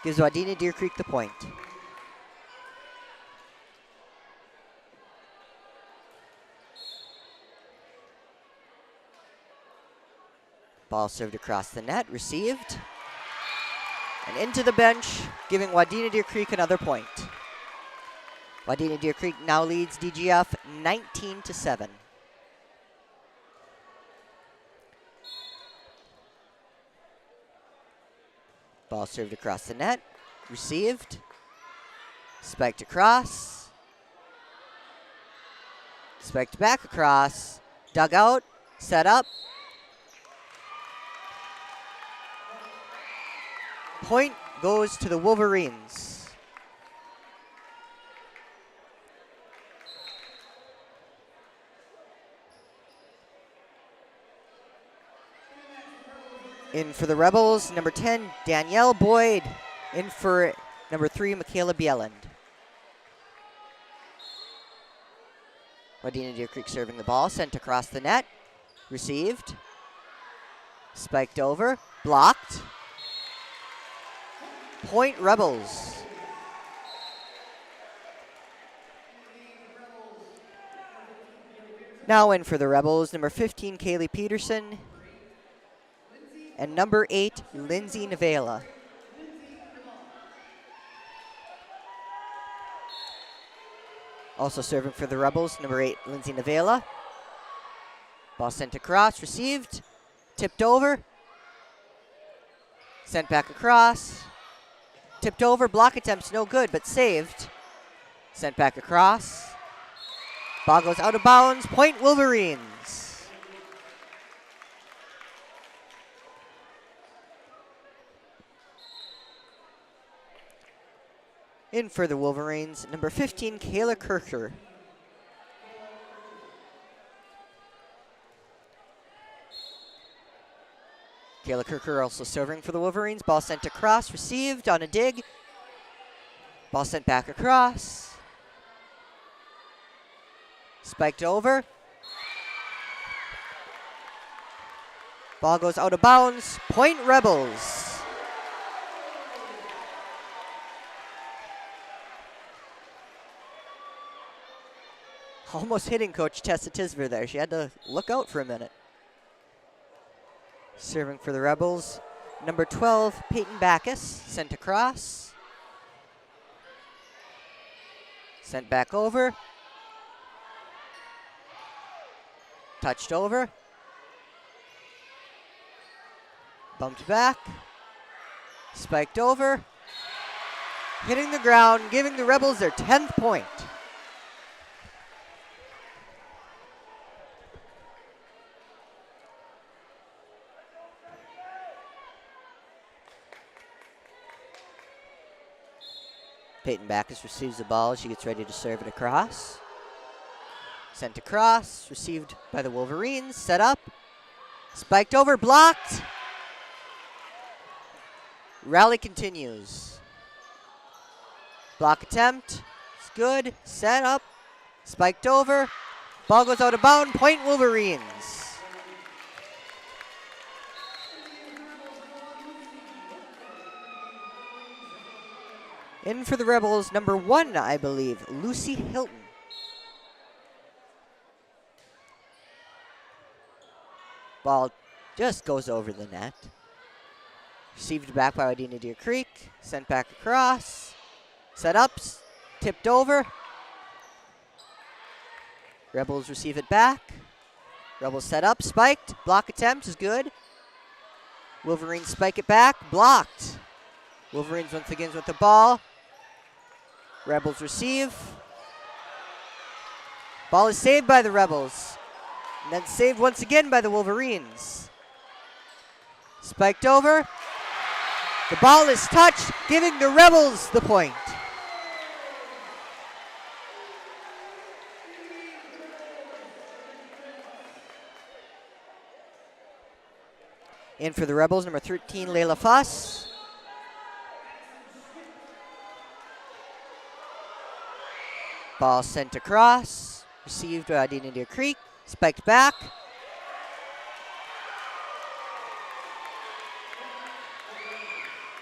Gives Wadena Deer Creek the point. Ball served across the net, received. And into the bench, giving Wadena Deer Creek another point. Wadena Deer Creek now leads DGF 19-7. Ball served across the net, received, spiked across, spiked back across, dug out, set up. Point goes to the Wolverines. In for the Rebels, number 10, Danielle Boyd. In for number 3, Michaela Bieland. Wadena Deer Creek serving the ball, sent across the net, received, spiked over, blocked. Point Rebels. Now in for the Rebels, number 15, Kaylee Peterson. And number 8, Lindsay Navela. Also serving for the Rebels, number 8, Lindsay Navela. Ball sent across, received, tipped over, sent back across, tipped over, block attempts no good, but saved. Sent back across. Ball goes out of bounds, point Wolverines. In for the Wolverines, number 15, Kayla Kircher. Kayla Kircher also serving for the Wolverines. Ball sent across, received on a dig. Ball sent back across. Spiked over. Ball goes out of bounds. Point Rebels. Almost hitting Coach Tessa Tisver there. She had to look out for a minute. Serving for the Rebels, number 12, Peyton Backus, sent across. Sent back over. Touched over. Bumped back. Spiked over. Hitting the ground, giving the Rebels their 10th point. Peyton Backus receives the ball. She gets ready to serve it across. Sent across, received by the Wolverines. Set up, spiked over, blocked. Rally continues. Block attempt, it's good. Set up, spiked over. Ball goes out of bounds, point Wolverines. In for the Rebels, number 1, I believe, Lucy Hilton. Ball just goes over the net. Received back by Wadena Deer Creek. Sent back across. Set up, tipped over. Rebels receive it back. Rebels set up, spiked. Block attempt is good. Wolverines spike it back, blocked. Wolverines once again with the ball. Rebels receive. Ball is saved by the Rebels. And then saved once again by the Wolverines. Spiked over. The ball is touched, giving the Rebels the point. In for the Rebels, number 13, Layla Foss. Ball sent across, received by Wadena Deer Creek, spiked back.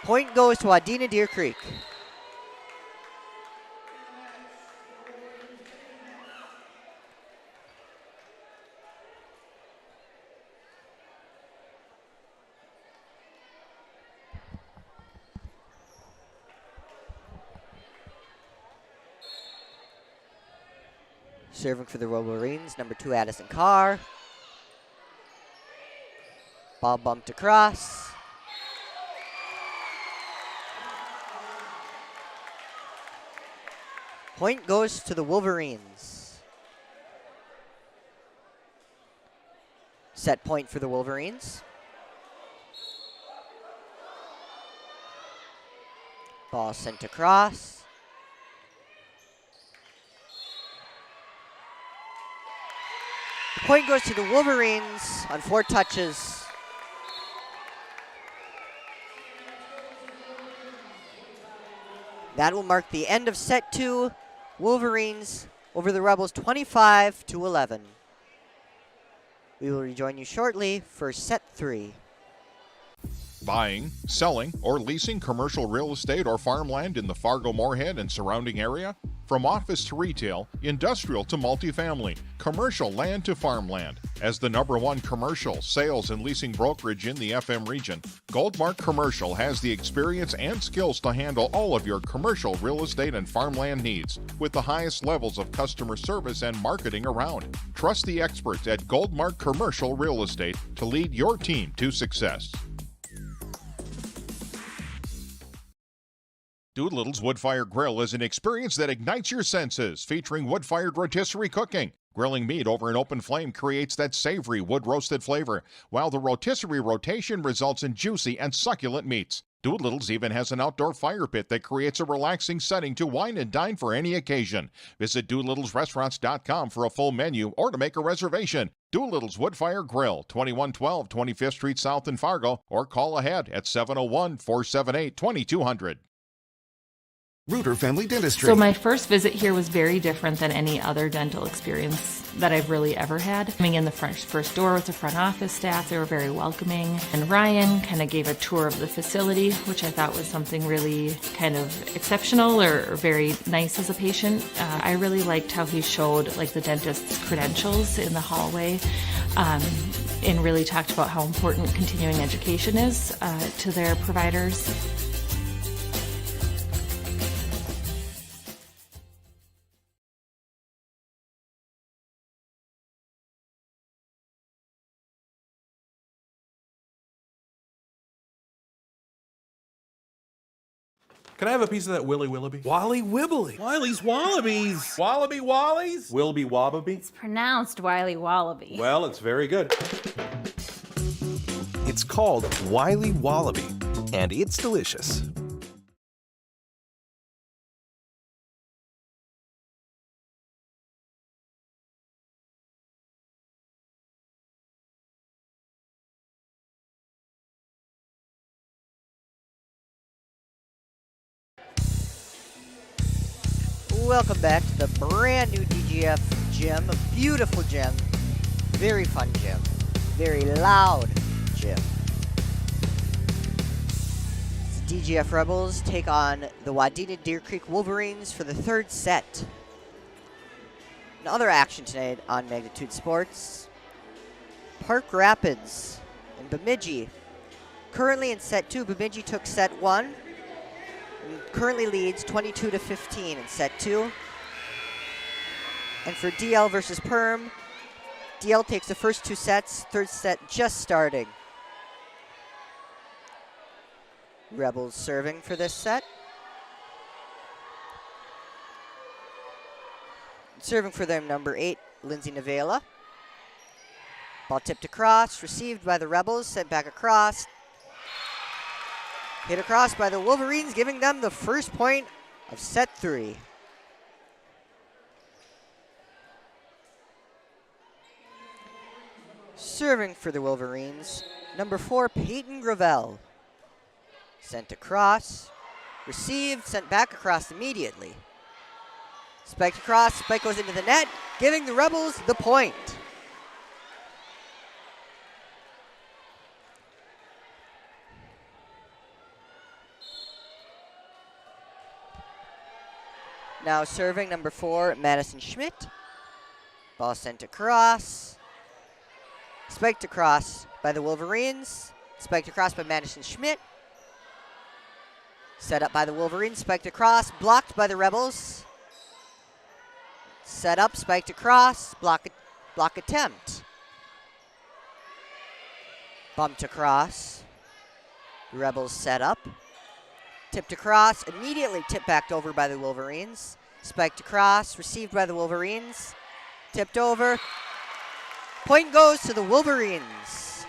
Point goes to Wadena Deer Creek. Serving for the Wolverines, number 2, Addison Carr. Ball bumped across. Point goes to the Wolverines. Set point for the Wolverines. Ball sent across. The point goes to the Wolverines on 4 touches. That will mark the end of set 2. Wolverines over the Rebels 25-11. We will rejoin you shortly for set 3. Buying, selling, or leasing commercial real estate or farmland in the Fargo-Moorhead and surrounding area? From office to retail, industrial to multifamily, commercial land to farmland. As the #1 commercial, sales, and leasing brokerage in the FM region, Goldmark Commercial has the experience and skills to handle all of your commercial real estate and farmland needs with the highest levels of customer service and marketing around. Trust the experts at Goldmark Commercial Real Estate to lead your team to success. Doolittle's Wood-Fired Grill is an experience that ignites your senses, featuring wood-fired rotisserie cooking. Grilling meat over an open flame creates that savory wood-roasted flavor, while the rotisserie rotation results in juicy and succulent meats. Doolittle's even has an outdoor fire pit that creates a relaxing setting to wine and dine for any occasion. Visit DoolittlesRestaurants.com for a full menu or to make a reservation. Doolittle's Wood-Fired Grill, 2112 25th Street South in Fargo, or call ahead at 701-478-2200. Reuter Family Dentistry. So my first visit here was very different than any other dental experience that I've really ever had. Coming in the first door with the front office staff, they were very welcoming. And Ryan kind of gave a tour of the facility, which I thought was something really kind of exceptional or very nice as a patient. I really liked how he showed like the dentist's credentials in the hallway and really talked about how important continuing education is to their providers. Can I have a piece of that Willy Willoughby? Wally Wibbly. Wiley's Wallabies. Wallaby Wallies? Wilby Wobbaby? It's pronounced Wiley Wallaby. Well, it's very good. It's called Wiley Wallaby, and it's delicious. Welcome back to the brand new DGF gym. A beautiful gym. Very fun gym. Very loud gym. The DGF Rebels take on the Wadena Deer Creek Wolverines for the 3rd set. In other action tonight on Magnitude Sports, Park Rapids and Bemidji. Currently in set 2, Bemidji took set 1. Currently leads 22-15 in set 2. And for DL versus Perm, DL takes the first 2 sets, 3rd set just starting. Rebels serving for this set. Serving for them, number 8, Lindsay Navela. Ball tipped across, received by the Rebels, sent back across. Hit across by the Wolverines, giving them the first point of set 3. Serving for the Wolverines, number 4, Peyton Gravel. Sent across, received, sent back across immediately. Spiked across, spike goes into the net, giving the Rebels the point. Now serving, number 4, Madison Schmidt. Ball sent across. Spiked across by the Wolverines. Spiked across by Madison Schmidt. Set up by the Wolverines, spiked across, blocked by the Rebels. Set up, spiked across, block attempt. Bumped across. The Rebels set up. Tipped across, immediately tipped back over by the Wolverines. Spiked across, received by the Wolverines. Tipped over. Point goes to the Wolverines.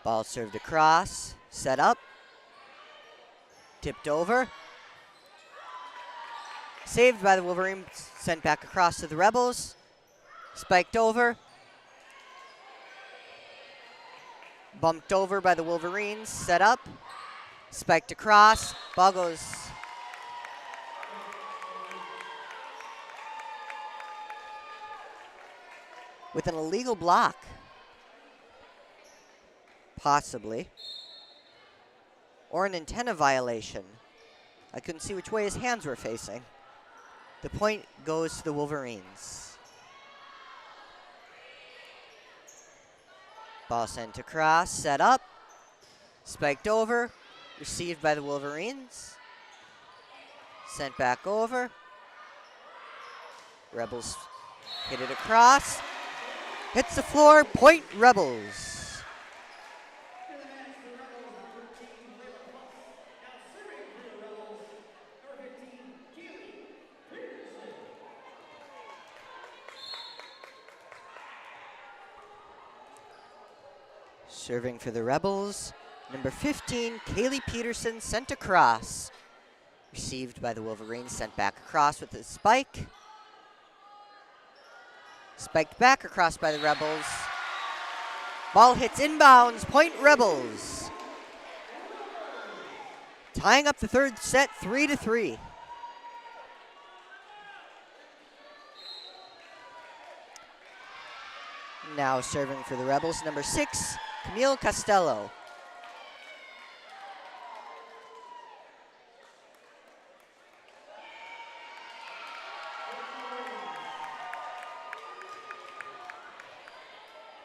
Ball served across, set up, tipped over. Saved by the Wolverines, sent back across to the Rebels. Spiked over. Bumped over by the Wolverines, set up. Spiked across, ball goes. With an illegal block. Possibly. Or an antenna violation. I couldn't see which way his hands were facing. The point goes to the Wolverines. Ball sent across, set up. Spiked over. Received by the Wolverines. Sent back over. Rebels hit it across. Hits the floor, point Rebels. Serving for the Rebels, number 15, Kaylee Peterson, sent across. Received by the Wolverines, sent back across with a spike. Spiked back across by the Rebels. Ball hits inbounds, point Rebels. Tying up the third set, 3-3. Now serving for the Rebels, number 6, Camille Costello.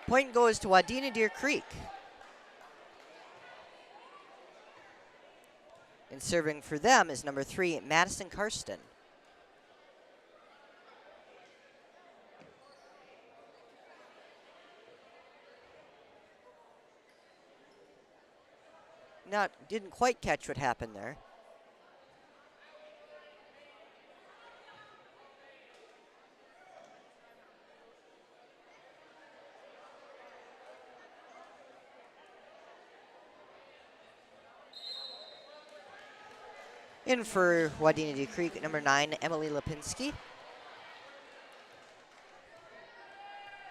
Point goes to Wadena Deer Creek. And serving for them is number 3, Madison Karsten. Didn't quite catch what happened there. In for Wadena Deer Creek, number 9, Emily Lipinski.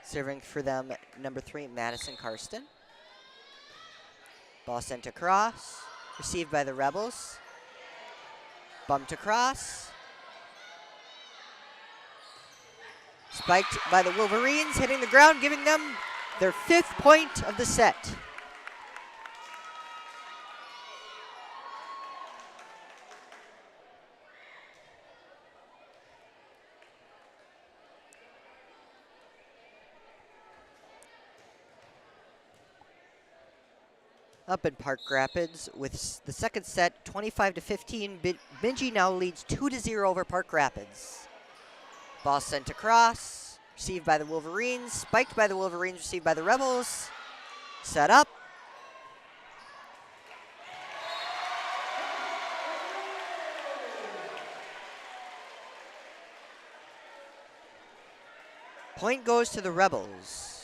Serving for them, number 3, Madison Karsten. Ball sent across, received by the Rebels. Bumped across. Spiked by the Wolverines, hitting the ground, giving them their 5th point of the set. Up in Park Rapids with the second set, 25-15. Bemidji now leads 2-0 over Park Rapids. Ball sent across. Received by the Wolverines. Spiked by the Wolverines. Received by the Rebels. Set up. Point goes to the Rebels.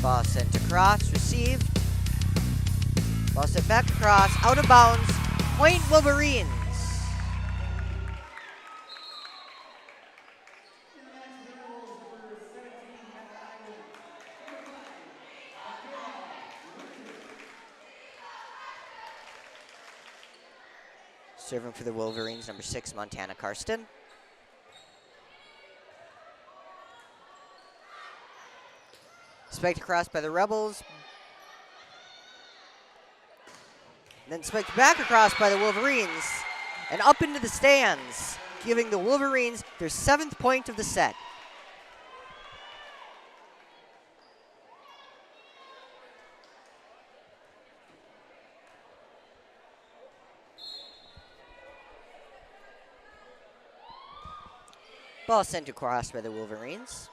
Ball sent across, received. Ball sent back across, out of bounds. Point Wolverines. Serving for the Wolverines, number 6, Montana Karsten. Spiked across by the Rebels. Then spiked back across by the Wolverines. And up into the stands, giving the Wolverines their 7th point of the set. Ball sent across by the Wolverines.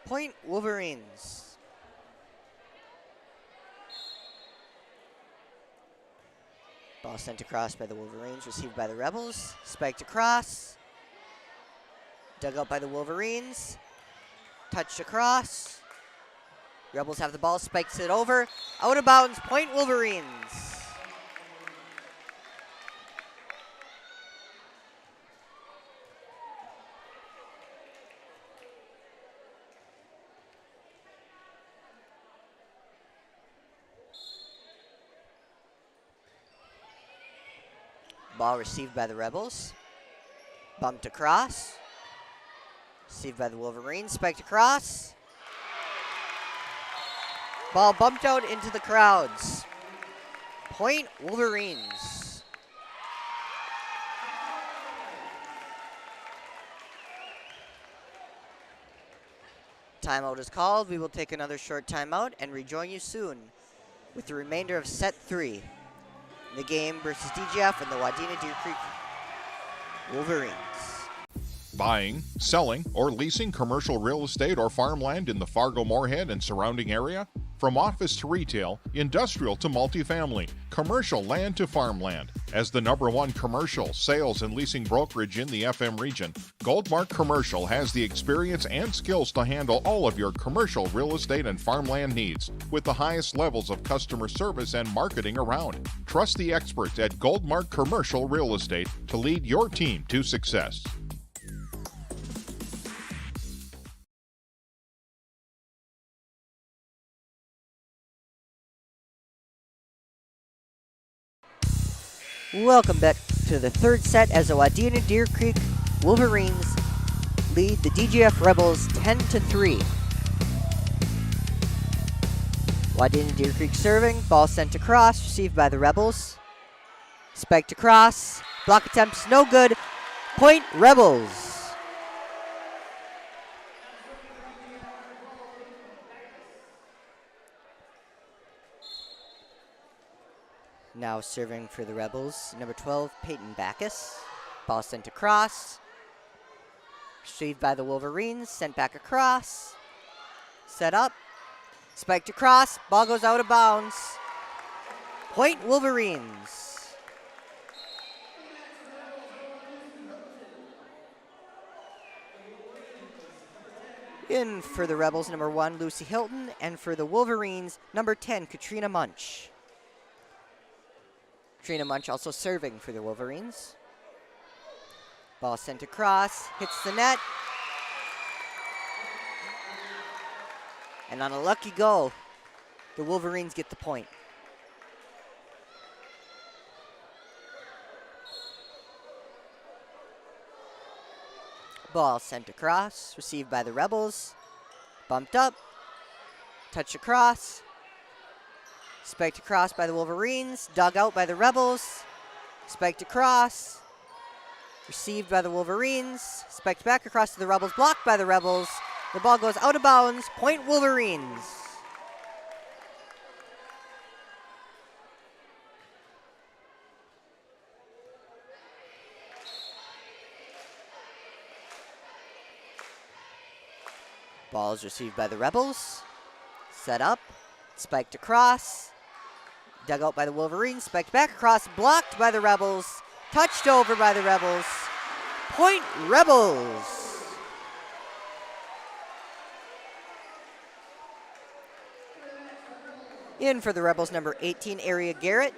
Point Wolverines. Ball sent across by the Wolverines, received by the Rebels. Spiked across. Dug out by the Wolverines. Touched across. Rebels have the ball, spikes it over. Out of bounds, point Wolverines. Ball received by the Rebels. Bumped across. Received by the Wolverines. Spiked across. Ball bumped out into the crowds. Point Wolverines. Timeout is called. We will take another short timeout and rejoin you soon with the remainder of set 3. The game versus DGF and the Wadena Deer Creek Wolverines. Buying, selling, or leasing commercial real estate or farmland in the Fargo-Moorhead and surrounding area? From office to retail, industrial to multifamily, commercial land to farmland. As the #1 commercial, sales, and leasing brokerage in the FM region, Goldmark Commercial has the experience and skills to handle all of your commercial real estate and farmland needs with the highest levels of customer service and marketing around. Trust the experts at Goldmark Commercial Real Estate to lead your team to success. Welcome back to the third set as the Wadena Deer Creek Wolverines lead the DGF Rebels 10-3. Wadena Deer Creek serving, ball sent across, received by the Rebels. Spiked across, block attempts no good, point Rebels. Now serving for the Rebels, number 12, Peyton Backus. Ball sent across. Received by the Wolverines, sent back across. Set up. Spiked across, ball goes out of bounds. Point Wolverines. In for the Rebels, number 1, Lucy Hilton, and for the Wolverines, number 10, Katrina Munch. Katrina Munch also serving for the Wolverines. Ball sent across, hits the net. And on a lucky goal, the Wolverines get the point. Ball sent across, received by the Rebels. Bumped up, touched across. Spiked across by the Wolverines, dug out by the Rebels. Spiked across, received by the Wolverines. Spiked back across to the Rebels, blocked by the Rebels. The ball goes out of bounds, point Wolverines. Ball is received by the Rebels. Set up, spiked across. Dug out by the Wolverines, spiked back across, blocked by the Rebels. Touched over by the Rebels. Point Rebels. In for the Rebels, number 18, Aria Garrett.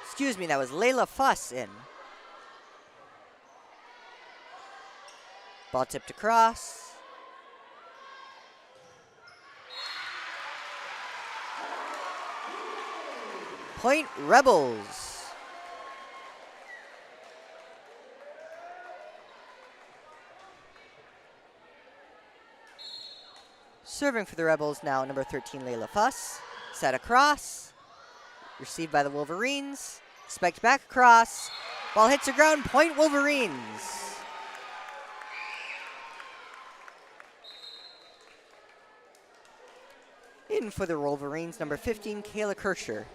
Excuse me, that was Layla Fuss in. Ball tipped across. Point Rebels. Serving for the Rebels now, number 13, Layla Fuss. Set across. Received by the Wolverines. Spiked back across. Ball hits the ground. Point Wolverines. In for the Wolverines, number 15, Kayla Kircher.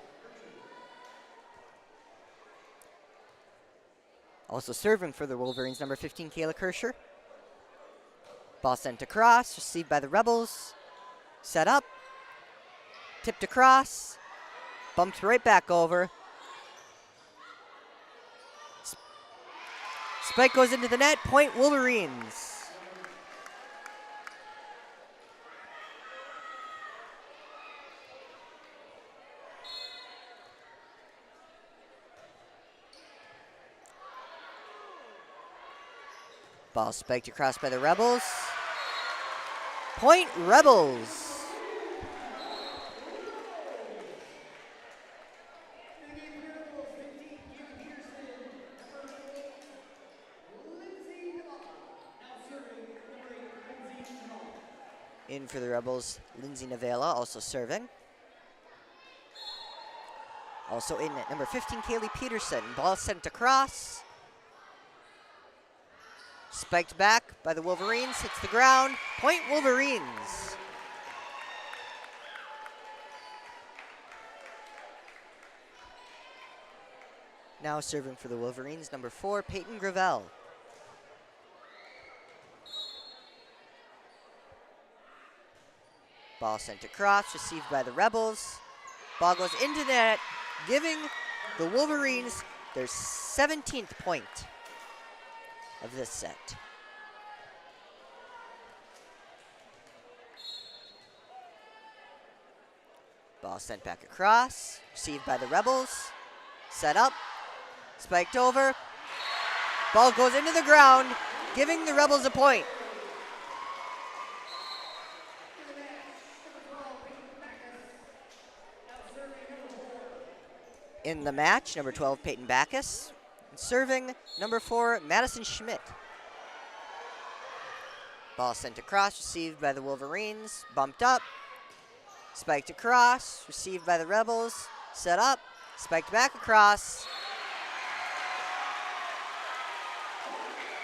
Also serving for the Wolverines, number 15, Kayla Kircher. Ball sent across, received by the Rebels. Set up. Tipped across. Bumped right back over. Spike goes into the net. Point Wolverines. Ball spiked across by the Rebels. Point Rebels. In for the Rebels, Lindsay Navela also serving. Also in at number 15, Kaylee Peterson. Ball sent across. Spiked back by the Wolverines, hits the ground. Point Wolverines. Now serving for the Wolverines, number 4, Peyton Gravel. Ball sent across, received by the Rebels. Ball goes into the net, giving the Wolverines their 17th point of this set. Ball sent back across, received by the Rebels. Set up, spiked over. Ball goes into the ground, giving the Rebels a point. In the match, number 12, Peyton Backus. And serving, number 4, Madison Schmidt. Ball sent across, received by the Wolverines. Bumped up, spiked across, received by the Rebels. Set up, spiked back across.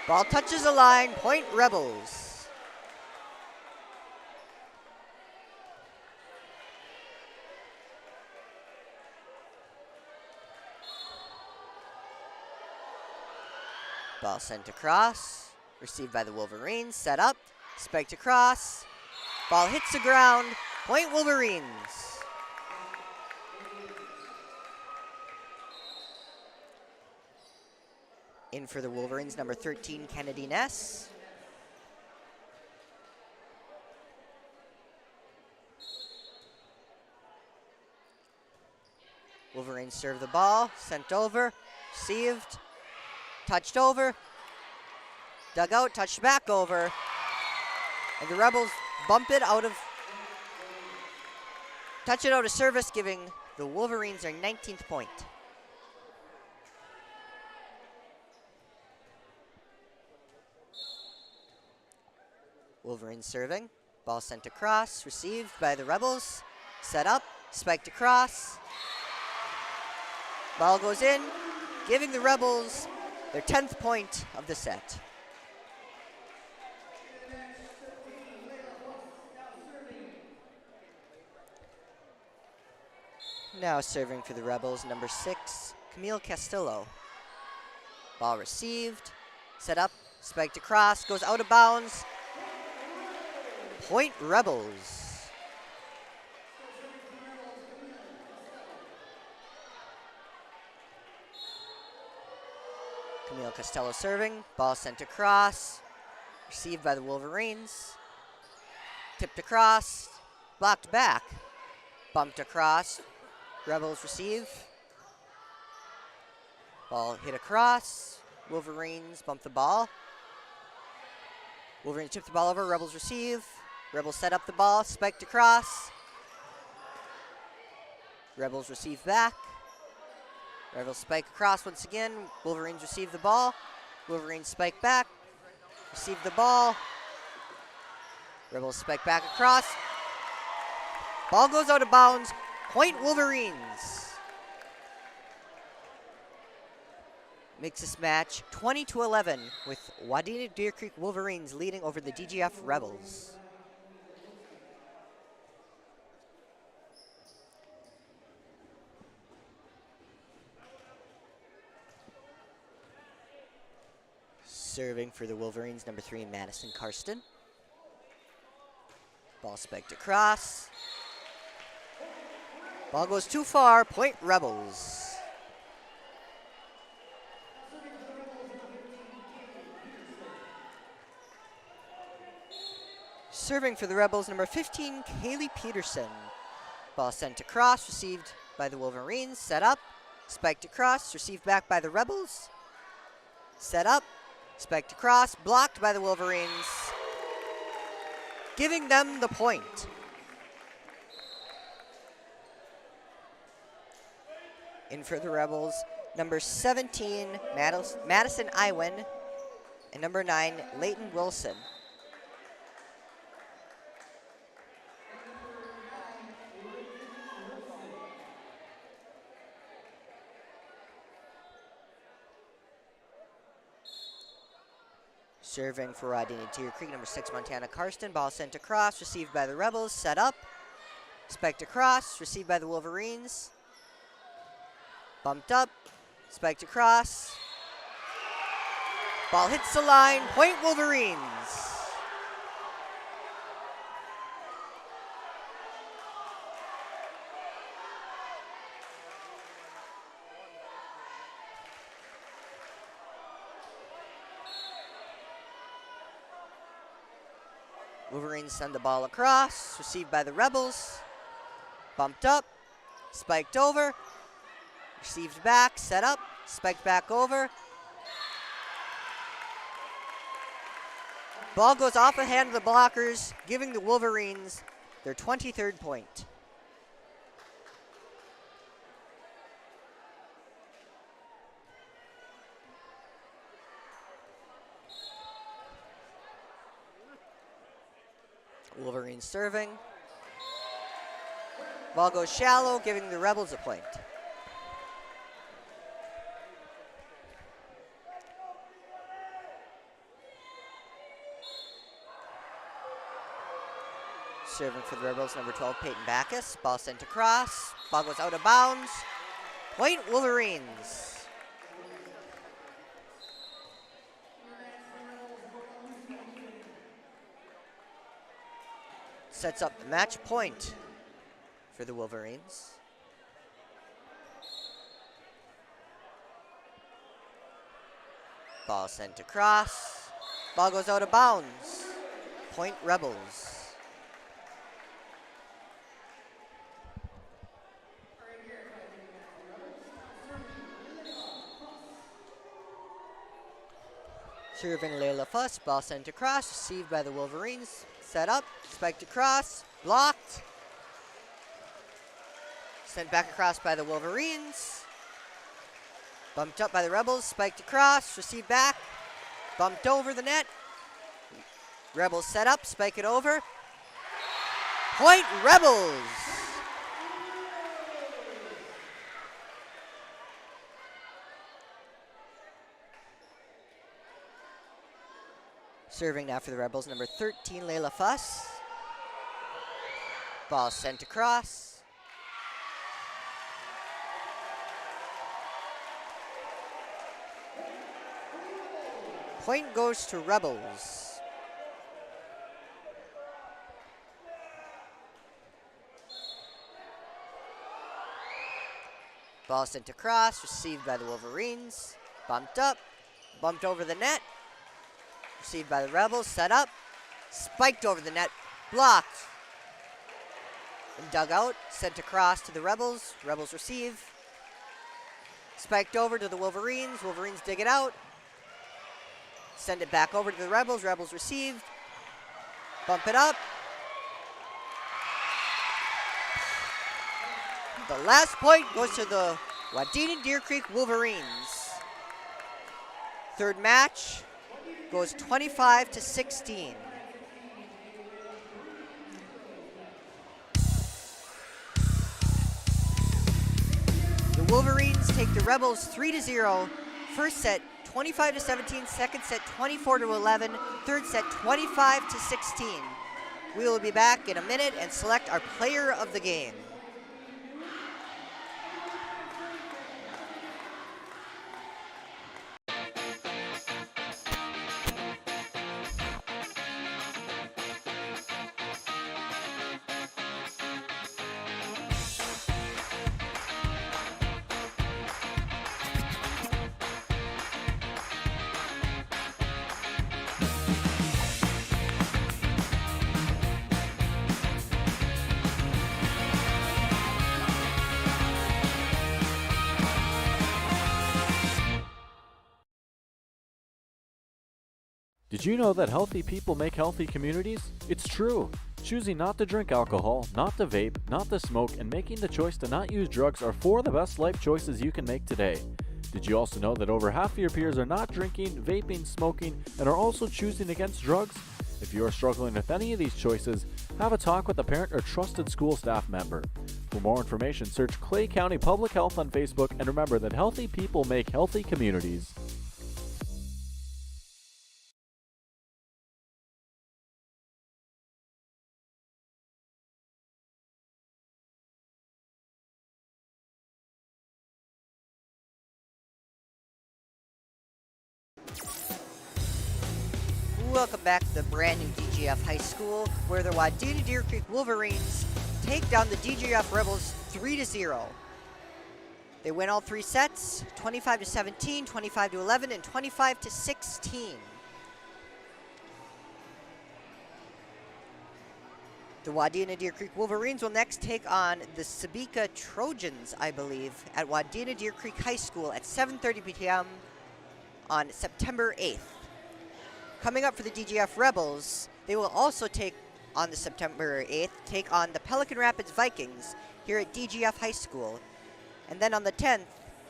Ball touches the line, point Rebels. Ball sent across, received by the Wolverines, set up, spiked across. Ball hits the ground, point Wolverines. In for the Wolverines, number 13, Kennedy Ness. Wolverines serve the ball, sent over, received. Touched over, dug out, touched back over, and the Rebels bump it out of, touch it out of service, giving The Wolverines are 19th point. Wolverines serving. Ball sent across, received by the Rebels. Set up, spiked across. Ball goes in, giving the Rebels their 10th point of the set. Now serving for the Rebels, number 6, Camille Castillo. Ball received, set up, spiked across, goes out of bounds. Point Rebels. Camille Costello serving, ball sent across, received by the Wolverines, tipped across, blocked back, bumped across, Rebels receive, ball hit across, Wolverines bump the ball, Wolverines tip the ball over, Rebels receive, Rebels set up the ball, spiked across, Rebels receive back, Rebels spike across once again. Wolverines receive the ball. Wolverines spike back. Receive the ball. Rebels spike back across. Ball goes out of bounds. Point Wolverines. Makes this match 20-11 with Wadena Deer Creek Wolverines leading over the DGF Rebels. Serving for the Wolverines, number 3, Madison Karsten. Ball spiked across. Ball goes too far, point Rebels. Serving for the Rebels, number 15, Kaylee Peterson. Ball sent across, received by the Wolverines, set up, spiked across, received back by the Rebels. Set up, spiked across, blocked by the Wolverines, giving them the point. In for the Rebels, number 17, Madison Iwin, and number 9, Leighton Wilson. Serving for Wadena Deer Creek, number 6, Montana Karsten. Ball sent across, received by the Rebels, set up, spiked across, received by the Wolverines. Bumped up, spiked across. Ball hits the line, point Wolverines. Wolverines send the ball across, received by the Rebels. Bumped up, spiked over, received back, set up, spiked back over. Ball goes off the hand of the blockers, giving the Wolverines their 23rd point. Wolverines serving. Ball goes shallow, giving the Rebels a point. Serving for the Rebels, number 12, Peyton Backus. Ball sent across. Ball goes out of bounds. Point Wolverines. Sets up the match point for the Wolverines. Ball sent across. Ball goes out of bounds. Point Rebels. Serving Layla Fuss, ball sent across, received by the Wolverines. Set up, spiked across, blocked. Sent back across by the Wolverines. Bumped up by the Rebels, spiked across, received back, bumped over the net. Rebels set up, spike it over. Point Rebels! Serving now for the Rebels, number 13, Layla Fuss. Ball sent across. Point goes to Rebels. Ball sent across, received by the Wolverines. Bumped up, bumped over the net. Received by the Rebels, set up, spiked over the net, blocked. And dug out, sent across to the Rebels. Rebels receive. Spiked over to the Wolverines. Wolverines dig it out. Send it back over to the Rebels. Rebels received. Bump it up. The last point goes to the Wadena Deer Creek Wolverines. Third match goes 25-16. The Wolverines take the Rebels 3-0. First set 25-17, second set 24-11, third set 25-16. We will be back in a minute and select our player of the game. Did you know that healthy people make healthy communities? It's true. Choosing not to drink alcohol, not to vape, not to smoke, and making the choice to not use drugs are 4 of the best life choices you can make today. Did you also know that over half of your peers are not drinking, vaping, smoking, and are also choosing against drugs? If you are struggling with any of these choices, have a talk with a parent or trusted school staff member. For more information, search Clay County Public Health on Facebook, and remember that healthy people make healthy communities. Welcome back to the brand new DGF High School, where the Wadena Deer Creek Wolverines take down the DGF Rebels 3-0. They win all 3 sets, 25-17, 25-11, and 25-16. The Wadena Deer Creek Wolverines will next take on the Sebeka Trojans, I believe, at Wadena Deer Creek High School at 7:30 p.m. on September 8th. Coming up for the DGF Rebels, they will also on the September 8th, take on the Pelican Rapids Vikings here at DGF High School. And then on the 10th,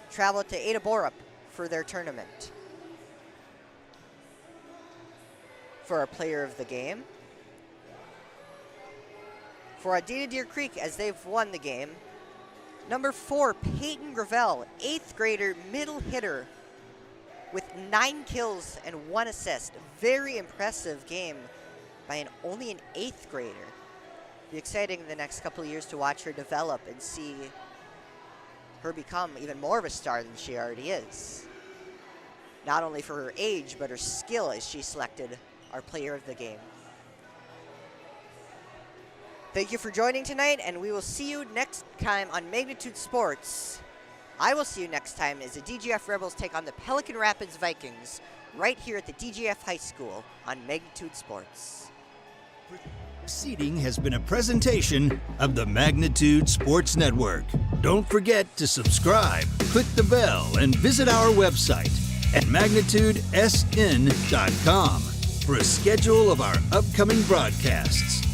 travel to Ada Borup for their tournament. For our player of the game, for Wadena Deer Creek, as they've won the game, number 4, Peyton Gravel, 8th grader, middle hitter, with 9 kills and 1 assist. Very impressive game by only an 8th grader. Be exciting in the next couple of years to watch her develop and see her become even more of a star than she already is. Not only for her age, but her skill as she selected our player of the game. Thank you for joining tonight, and we will see you next time on Magnitude Sports. I will see you next time as the DGF Rebels take on the Pelican Rapids Vikings right here at the DGF High School on Magnitude Sports. Proceeding has been a presentation of the Magnitude Sports Network. Don't forget to subscribe, click the bell, and visit our website at magnitudesn.com for a schedule of our upcoming broadcasts.